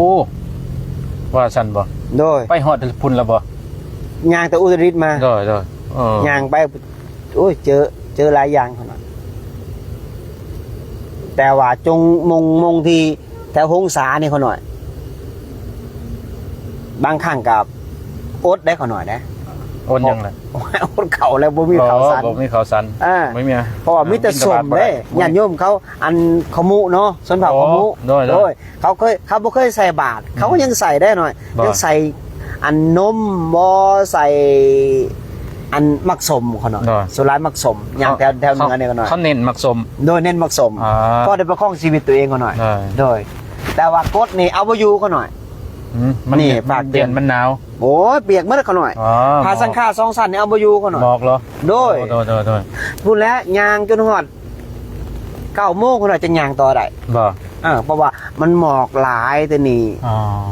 ว่าซั่นบ่ โดย ไปฮอดพุ่นแล้วบ่ ย่างแต่อุตรดิตถ์มา โดยย่างไปโอ้ยเจอหลายอย่างเขาหน่อยแต่ว่าจงมงที่แถวหงสานี่เขาหน่อย บางครั้งกับอดได้เขาหน่อยนะ โอนยังล่ะ อดเขาแล้วบ่มีเขาวสัน บ่มีข้าวสันไม่มี เพราะว่ามีแต่สมเด้ญาติโยมเขาอันขมุเนาะชนเผ่าขมุ โดย เขาบ่เคยใส่บาตรเขาก็ยังใส่ได้หน่อยยังใส่อันนมบ่ใส่อันมักสมเขาหน่อยสุรายมักสมอย่างแถวเหนือเนี่ยก็หน่อย เขาเน้นมักสม โดยเน้นมักสมก็ได้ประคองชีวิตตัวเองก็หน่อยโดยแต่ว่ากฎนี่เอาบ่อยู่ก็หน่อย มัน นี่ ปากเปลี่ยนมันหนาว โอ้ยเปียกเมื่อเขาหน่อยพาสังฆา2สั้นนี่เอาบ่อยู่เขาหน่อย บอกเหรอ โดย โดย พูดแล้วยางจนฮอด9 โมงคนอาจจะยางต่อได้ บ่ เพราะว่ามันหมอกหลายแต่นี่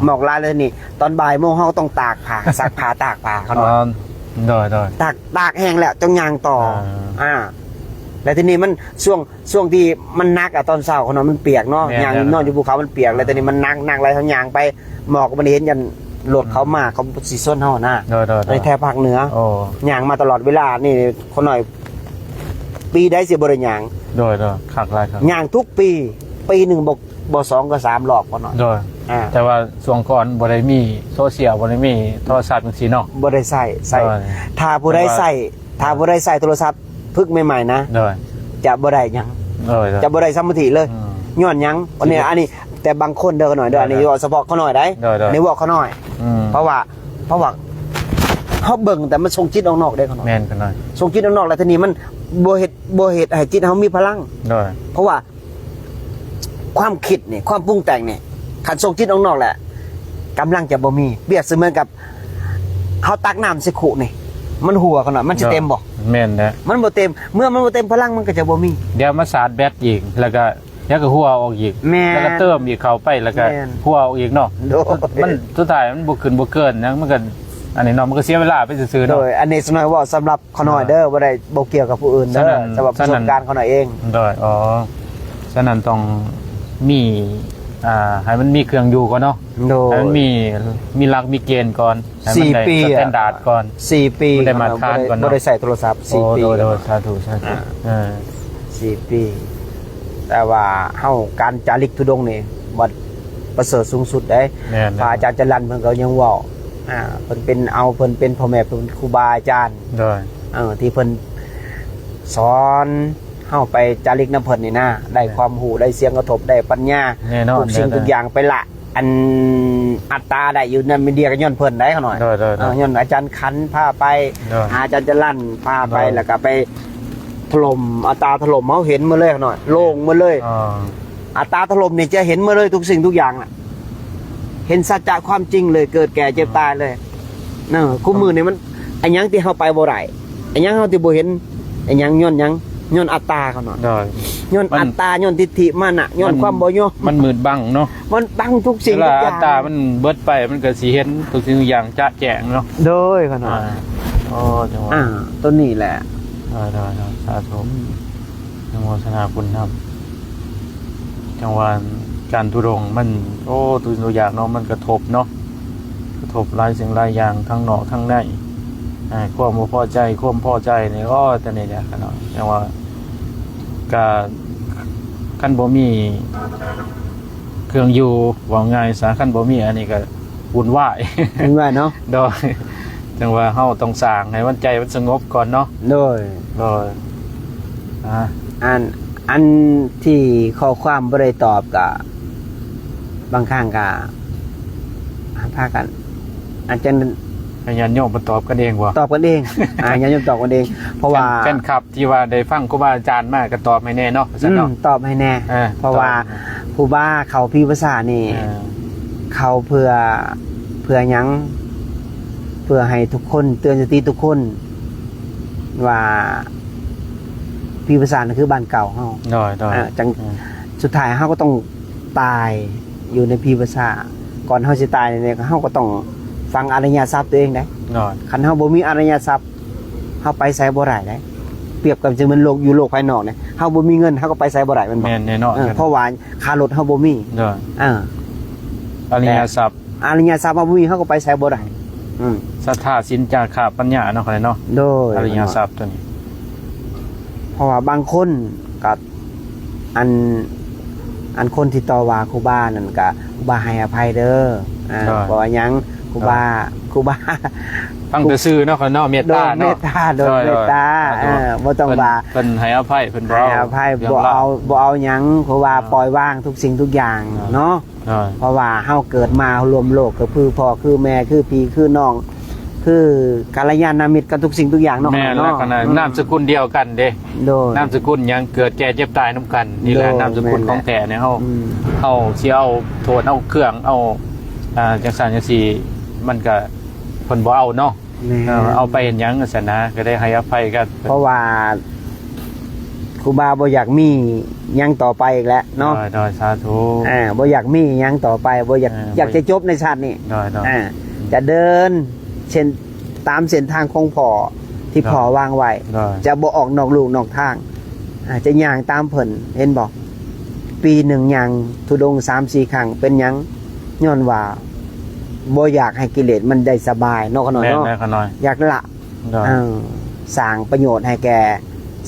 หมอกหลายเลยนี่ตอนบ่ายโมงเฮาต้องตากผ้าซักผ้าตากผ้าเขาหน่อย โดย ตากแห้งแล้วต้องยางต่อแล้วทีนี้มันช่วงที่มันนักตอนเช้าเขาหน่อยมันเปียกเนาะยางนอนอยู่ภูเขามันเปียกแล้วทีนี้มันนักอะไรทั้งยางไปหมอกมันเห็นยันรถเขามาเขาสิส้นเฮานะ โดย ในแถบภาคเหนือ โอ้ ยางมาตลอดเวลานี่คนหน่อยปีได้สิบ่ได้ยาง โดยคักหลายครับ ย่างทุกปีหนึ่งบ่2ก็3รอบก็หน่อย โดยแต่ว่าช่วงก่อนบ่ได้มีโซเชียลบ่ได้มีโทรศัพท์จังซี่เนาะ บ่ได้ใส่ถ้าผู้ใดใส่โทรศัพท์พึกใหม่ๆนะ โดย จะบ่ได้หยัง จะบ่ได้สมาธิเลยย้อนหยังอันนี้แต่บางคนเด้อก็หน่อยเด้ออันนี้ว่าเฉพาะเขาหน่อยได้อันนี้ว่าเขาหน่อยเพราะว่าเฮาเบิ่งแต่มันส่งจิตออกนอกได้เขาหน่อย แม่นกันหน่อย ส่งจิตออกนอกแล้วทีนี้มันบ่เฮ็ดให้จิตเฮามีพลัง โดย เพราะว่าความคิดนี่ความปรุงแต่งนี่ขันส่งจิตออกนอกแหละกำลังจะบ่มีเปรียบเสมือนกับเขาตักน้ำใส่ขุนี่มันหัวกันหน่อยมันจะเต็มบ่ แม่นนะ มันบ่เต็มเมื่อมันบ่เต็มพลังมันก็จะบ่มี เดี๋ยวมาสาดแบตอีกแล้วก็หัวออกอีก แม่น แล้วก็เติมอีกเข้าไปแล้วก็ แม่น หัวออกอีกเนาะ โดย มันสุดท้ายมันบ่ขึ้นบ่เกินนะมันก็อันนี้เนาะมันก็เสียเวลาไปซื่อๆ โด เนาะ ยอันนี้สนอยว่าสำหรับเขาหน่อยเด้อบ่ได้บ่เกี่ยวกับผู้อื่นเด้อสำหรับประสบการณ์เขาหน่อยเอง โดยฉะนั้นต้องมี ให้มันมีเครื่องอยู่ก่อนเนาะ โด ให้ ย มันมีหลักมีเกณฑ์ก่อนให้มันได้ 4 ปี สแตนดาร์ดก่อน 4 ปี บ่ได้มาทานก่อนเนอะ บ่ได้ใส่โทรศัพท์ โอ้ 4 ปี โดยสาธุ4 ปี แต่ว่าเฮาการจาริกธุดงค์นี่บ่ประเสริฐสูงสุดได้ แม่น พระอาจารย์จรัญเพิ่นก็ยังเว้าเพิ่นเป็นพ่อแม่เป็นครูบาอาจารย์ โดย ที่เพิ่นสอนเฮาไปจาริกน้ำเพิ่นนี่นะได้ความรู้ได้เสียงกระทบได้ปัญญา แน่นอน ทุกสิ่งทุกอย่างไปละอันอัตตาได้อยู่นั่นมีเดียกันย้อนเพิ่นได้เขาหน่อย โดย ย้อนอาจารย์คันพาไป โดย อาจารย์จรัญพาไป โดย แล้วก็ไปถล่มอัตตาถล่มเฮาเห็นมาเลยเขาหน่อยโล่งมาเลย อ๋อ อัตตาถล่มนี่จะเห็นมาเลยทุกสิ่งทุกอย่างน่ะเห็นสัจจะความจริงเลยเกิดแก่เจ็บตายเลยคู่มือนี่มันไอ้หยังที่เฮาไปบ่ได้ไอ้หยังเฮาที่บ่เห็นไอ้หยังย้อนอัตตาเขาหน่อย โดย ย้อน มัน อัตตาย้อนทิฏฐิมันน่ะย้อนความบ่ย่อ มันมืดบังเนาะ มันบังทุกสิ่ง เว ทุ ลาก อ อั ย่าง ตรามันเบิดไปมันก็สิเห็นทุกสิ่งทุกอย่างจะแจ้งเนาะ โดยเขาหน่อย โอ้จังหวะ ต้นนี้แหละ ได้สาธุอนุโมทนาคุณครับจังหวะการทุรงค์มันโอ้ตัวอย่างเนาะมันกระทบเนาะกระทบหลายสิ่งหลายอย่างทั้งนอกทั้งในความบ่พอใจความพอใจนี่ก็แต่นี่แหละกันเนาะจังว่าการคันบ่มีเครื่องอยู่ว่าง่ายสาคันบ่มีอันนี้ก็วุ่นวาย เห็นว่าเนาะ โดยจังว่าเฮาต้องสร้างให้มันใจมันสงบก่อนเนาะ โดย โดยอันที่ข้อความบ่ได้ตอบก็บางครั้งก็พากันอาจจะ ให้ญาติโยมมาตอบกันเองบ่ ตอบกันเองอย่าโยมตอบกันเอง เพราะว่า แฟนคลับที่ว่าได้ฟังครูบาอาจารย์มาก็ตอบให้แน่เนาะซั่นเนาะ ตอบให้แน่ เพราะว่า ตอบ ผู้บ้าเขาพี่ภาษานี่ เขาเพื่อหยังเพื่อให้ทุกคนเตือนสติทุกคน ว่าพี่ภาษานั่นคือบ้านเก่าเฮา โดย จังสุดท้ายเฮาก็ต้องตายอยู่ในพี่ภาษาก่อนเฮาสิตายเนี่ยเฮาก็ต้องฟังอริยทรัพย์ตัวเองได้ โดย คันเฮาบ่มีอริยทรัพย์เฮาไปไสบ่ได้ได้เปรียบกับจึงมันโลกอยู่โลกภายนอกเนี่ยเฮาบ่มีเงินเฮาก็ไปไสบ่ได้มันบ่ แม่นแน่เนาะ เพราะว่าค่ารถเฮาบ่มี โดย อ่า อริยทรัพย์ อริยทรัพย์เฮาบ่มีเฮาก็ไปไสบ่ได้ศรัทธาศีลจาคะปัญญาเนาะครับเนาะ โดย อริยทรัพย์ตัวนี้ เพราะว่าบางคนกับอันคนที่ต่อว่าครูบานั่นก็ครูบาให้อภัยเด้อเพราะว่าหยังครูบา ฟังแต่ซื่อเนาะครับเนาะเมต โด ตาย เม เนาะ ตตาโดยเมตตาบ่ต้องว่า เพิ่นให้อภัยเพิ่นบ่ ให้อภัยบ่เอาหยังเพราะว่าปล่อยวางทุกสิ่งทุกอย่างเนาะเพราะว่าเฮาเกิดมารวมโลกก็คือพ่อคือแม่คือพี่คือน้องคือกัลยาณมิตรกันทุกสิ่งทุกอย่างเนาะ แม่นแล้วกันนะนามสกุลเดียวกันเด้ โดย นามสกุลหยังเกิดแก่เจ็บตายนํกันนี่แหละ โดย นามสกุลของแท้เนี่ยเฮา อืม เอาสิเอาโทษเอาเครื่องเอาจังซั่นจังซี่มันก็เพิ่นบ่เอาเนาะ แม่ เอาไปเห็นหยังซั่นนะก็ได้ให้อภัยกัน เพราะว่าครูบาบ่อยากมีหยังต่อไปอีกแล้วเนาะ โดยสาธุ บ่อยากมีหยังต่อไปบ่อยาก อยากจะจบในชาตินี้ โดย จะเดินเช่นตามเส้นทางของพ่อที่พ่อวางไว้ โดย จะบ่ออกนอกลูกนอกทางจะย่างตามเพิ่นเห็นบ่ปีหนึ่งย่างธุดงค์ 3-4 ครั้งเป็นหยังย้อนว่าบ่อยากให้กิเลสมันได้สบายเนาะขน้อย แม่ เนาะ แม่ขน้อย อยากละ โดย สร้างประโยชน์ให้แก่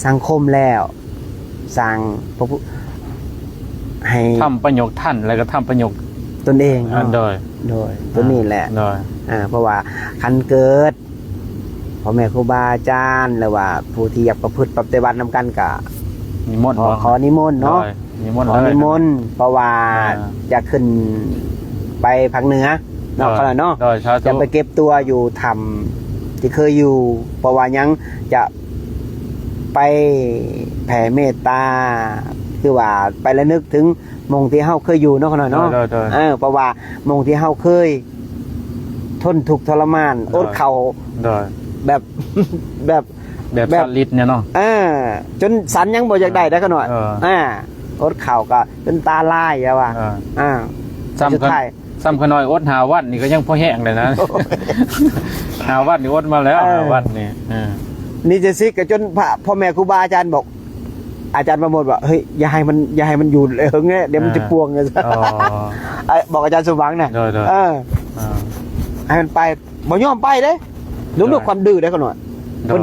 สังคมแล้วสร้างพระพุให้ ทำประโยคท่านแล้วก็ทำประโยค ตนเอง โดย ตัวนี้แหละ โดย เพราะว่าคันเกิดพ่อแม่ครูบาอาจารย์หรือว่าผู้ที่อยากประพฤติปฏิบัตินำกันก็ นิมนต์ ขอนิมนต์เนาะ โดยนิมนต์ ขอ เลย นิมนต์เพราะว่า อ่า จะขึ้นไปภาคเหนือเนาะ โดย เขาเนาะ โดยสาธุ จะไปเก็บตัวอยู่ถ้ำที่เคยอยู่เพราะว่ายังจะไปแผ่เมตตาคือว่าไประลึกถึงมงที่เฮาเคยอยู่เนาะเขาเนาะ โดย เพราะว่ามงที่เฮาเคยทนทุกข์ทรมานอดเข่า โดย แบบ แบบ แบบสลิดเนี่ยเนาะ จนสันยังบ่อยากได้ก็หน่อยอดเข่าก็จนตาลายอะว่าซ้ำ สุด กัน ท้าย ซ้ำขน้อยอดหาวันนี่ก็ยังพอแห้งเลยนะ หาวันนี่อดมาแล้วหาวันนี่ นี่จะซิกกับจนพ่อแม่ครูบาอาจารย์บอก อาจารย์ประโมทว่าเฮ้ยอย่าให้มันอยู่เลยเงี้ยเดี๋ยวมันจะปวงไง อ๋อ บอกอาจารย์สมหวังน่ะ โดย เออ อ่า ให้มันไปบ่ยอมไปเด้รู้ด้วยความดื้อได้ขนาด โดย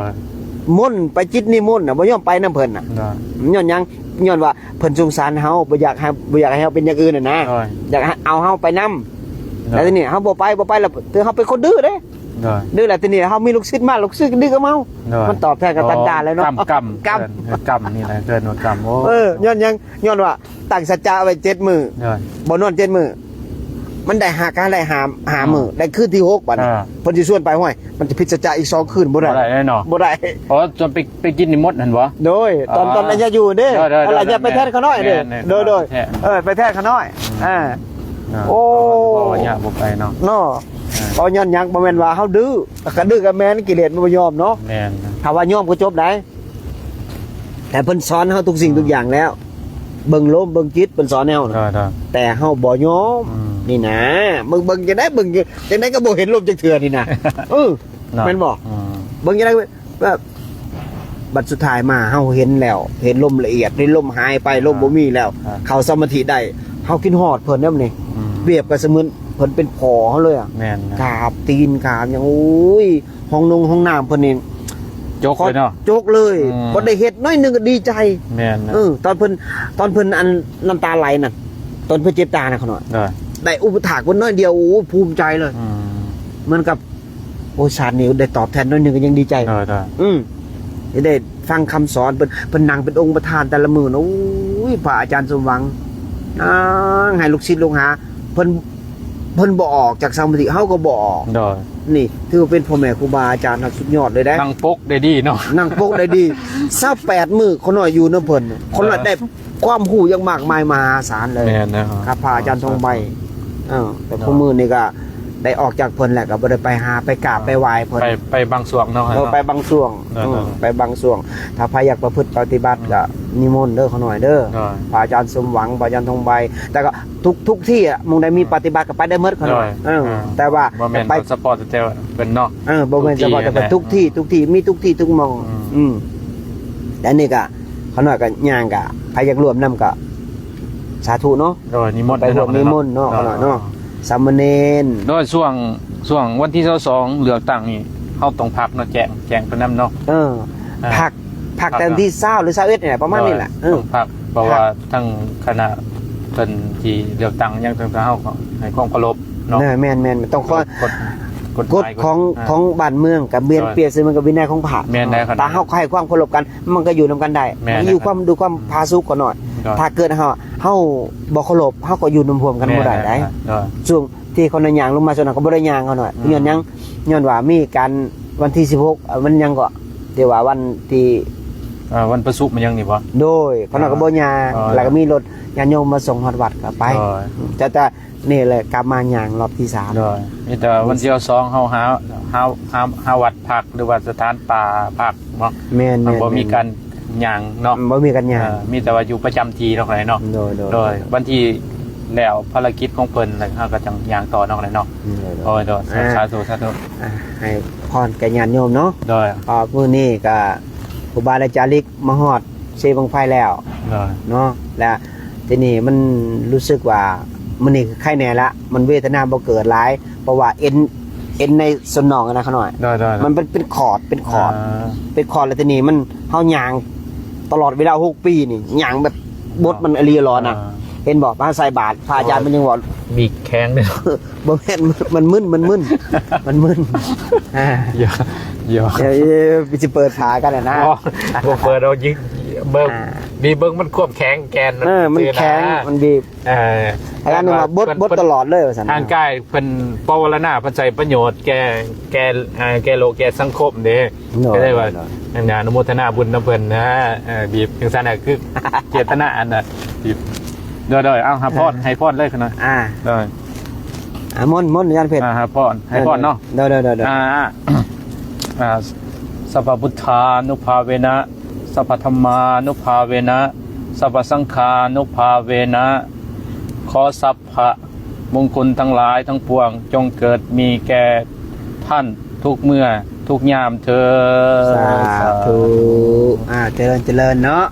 มุ่นต์ไปจิตนิมนต์น่ะบ่ยอมไปนำเพิ่นน่ะ โดย ย้อนหยังย้อนว่าเพิ่นสงสารเฮาบ่อยากให้เฮาเป็นอย่างอื่นน่ะนะ โดย อยากให้เอาเฮาไปนำแล้วทีนี้เฮาบ่ไปแล้วเฮาเป็นคนดื้อเด้ โดย ดื้อแล้วทีนี้เฮามีลูกศิษย์มาลูกศิษย์ดื้อกับเฮา โดย มันตอบแทนกับตันดาเลยเนาะ กรรม กรรม กรรมนี่แหละเกินว่ากรรมโอ้ ย้อนหยังย้อนว่าตั้งสัจจะไว้7มื้อ โดย บ่นอน7มื้อมันได้หามื้อได้คืนที่6บัดนี้ อ่า เพิ่นสิชวนไปห้วยมันจะผิดสัจจะอีก2คืนบ่ บ่ ได้ ได้แน่นอน บ่ได้ เพราะจนไปกินนิมดนั่นบ่ โดยตอน อ๋อ ตอนนั้นจะอยู่เด้ โดย อะไรจะไปแทนเขาน้อยเด้ แม่น โดย แท้ ไปแทนเขาน้อยอ่า โอ้ บ่ยากบ่ไปเนาะ เนาะพอย้อนหยังบ่แม่นว่าเฮาดื้อก็ดื้อกับแม่นกิเลสมันบ่ยอมเนาะ แม่นนะ ถ้าว่ายอมก็จบได้แต่เพิ่นสอนเฮาทุกสิ่งทุกอย่างแล้ว เบิ่งลมเบิ่งจิตเพิ่นสอนแนว โดยโดย แต่เฮาบ่ยอม อืม นี่นะเบิ่งจังได๋เบิ่งจังได๋ก็บ่เห็นลมจักเทื่อนี่นะเออ เนาะ แม่นบ่ อืม เบิ่งจังได๋แบบบัดสุดท้ายมาเฮาเห็นแล้ว เห็นลมละเอียดเห็นลมหายไปลมบ่มีแล้ว เข้าสมาธิได้เฮากินฮอดเพิ่นนำนี่ อืม เปรียบกับเสมือนเพิ่นเป็นพ่อเฮาเลยอ่ะ แม่นนะ กราบตีนกราบหยังโอ้ยห้องน้ำเพิ่นนี่ จกเลยเนาะ โจกเลย อืม บ่ได้เฮ็ดน้อยหนึงก็ดีใจ แม่นนะ ตอนเพิ่นอันน้ำตาไหลนั่นตอนเพิ่นเจ็บตาน่ะเขาหน่อย โดย ได้อุปถากเพิ่นน้อยเดียวโอ้ภูมิใจเลย อืม เหมือนกับโอ้ชาตินี้ได้ตอบแทนน้อยหนึงก็ยังดีใจ โดยโดย ได้ฟังคำสอนเพิ่นนั่งเป็นองค์ประธานแต่ละมื้อนะโอ้ยพระอาจารย์สมหวังให้ลูกศิษย์ลูกหาเพิ่นบ่ออกจากสมาธิเฮาก็บ่ออก โดย นี่ถือว่าเป็นพ่อแม่ครูบาอาจารย์ครับสุดยอดเลยได้ นั่งปกได้ดีเนาะ นั่งโป๊กได้ดี28มื้อคนน้อยอยู่น้ำเพิ่นคนละได้ความรู้อย่างมากมายมหาศาลเลย แม่นนะ ครับพระอาจารย์ทองใบแต่พวกมือนี่ก็ได้ออกจากเพิ่นแหละก็บ่ได้ไปหาไปกราบไปไหว้เพิ่น ไปบางส่วนเนาะ เราไปบางช่วง เออ ไปบางช่วง ถ้าใครอยากประพฤติปฏิบัติก็นิมนต์เด้อเขาหน่อยเด้อ โดย พระอาจารย์สมหวังพระอาจารย์ทองใบ แต่ก็ทุกที่อ่ะมึงได้มีปฏิบัติก็ไปได้หมดเขาหน่อย โดย แต่ว่า บ่แม่น ไป สปอร์ตเตลเป็นเนาะ บ่แม่นเฉพาะแต่ว่าทุกที่มีทุกที่ทุกหมอง อืม และนี่ก็เขาหน่อยก็ย่างก็ใครอยากรวมนํก็สาธุเนาะ โดยนิมนต์ ไปรวมนิมนต์เนาะเขาหน่อยเนาะสามเณร โดยช่วงวันที่22เลือกตั้งนี่เฮาต้องพักเนาะแจ้งเพิ่นนำเนาะ ผัก พัก แต่ที่20หรือ21เนี่ยประมาณนี้แหละ ต้องพักเพราะว่าทั้งคณะเพิ่นที่เลือกตั้งยังต้องเฮาก็ให้ความเคารพเนาะ แม่นต้องข้อก ฎ กฎของบ้านเมืองกับเปลี่ยนซื้อมันกับวินัยของพระ แม่นได้ขนาด ตาเฮาให้ความเคารพกันมันก็อยู่นํกันได้ แม่น อยู่ความดูความพาสุขก่อนหน่อย ถ้าเกิดเฮาบ่เคารพเฮาก็อยู่นำพวมกันบ่ได้ได้ ช่วงที่คนย่างลงมาส่วนนั้นก็บ่ได้ย่างเขาหน่อยย้อนหยังย้อนว่ามีการวันที่16มันยังก็ที่ว่าวันที่ วันประสุมันยังนี่บ่ โดยเขาหน่อยก็บ่ย่าง อ๋อ แล้วก็มีรถญาติโยมมาส่งฮอดวัดก็ไป แต่นี่แหละกลับมาย่างรอบที่3 โดยมีแต่วันที่2เฮาหาวัดพักหรือว่าสถานป่าพักเนาะ แม่น มันบ่มีการย่างเนาะ บ่มีกันย่าง มีแต่ว่าอยู่ประจำที่เนาะเนาะ โดยวันที่แล้วภารกิจของเพิ่นแล้วเฮาก็จังย่างต่อเนาะเนาะโอ้ยโดยสาธุ ให้พรแก่ญาติโยมเนาะ โดย มื้อนี้ก็ครูบาอาจารย์ลิกมาฮอดเซบังไฟแล้ว โดย เนาะและทีนี้มันรู้สึกว่ามันนี่คือไข้แน่ละมันเวทนาบ่เกิดหลายเพราะว่าเอ็นในสมองนะเขาหน่อย โดย มันเป็นคอร์ดเป็นคอร์ดแล้วทีนี้มันเฮาหยางตลอดเวลา6ปีนี่หยางแบบบทมันอรีร้อนน่ะเห็นบอกพระใส่บาตรพระอาจารย์มันยังบอก มีแข้งด้วย บ่แม่นมันมึนมันมึนอ่า เยอะเยอะ เดี๋ยวสิเปิดฝากันนะ บ่เปิดเอายิงเบิ่งดีเบิ่งมันควบแข็งแกน มันแข็งมันบีบอาจารย์ว่าบดตลอดเลยว่าซั่น ทางกายเพิ่นปวารณาเพิ่นใช้ประโยชน์แก่โลกแก่สังคมเด้ก็ได้ว่าอันอนุโมทนาบุญนำเพิ่นนะบีบจังซั่นน่ะคือเจตนาอันน่ะบีบเด้อๆเอาหาพรให้พรเลยคั่นน่ะเด้อ มนอาจารย์เพชร หาพรให้พรเนาะ เด้อ สัพพพุทธานุภาเวนะสัพพธรรมานุภาเวนะสัพพสังฆานุภาเวนะขอสัพพะมงคลทั้งหลายทั้งปวงจงเกิดมีแก่ท่านทุกเมื่อทุกยามเธอ สาธุเจริญเนาะ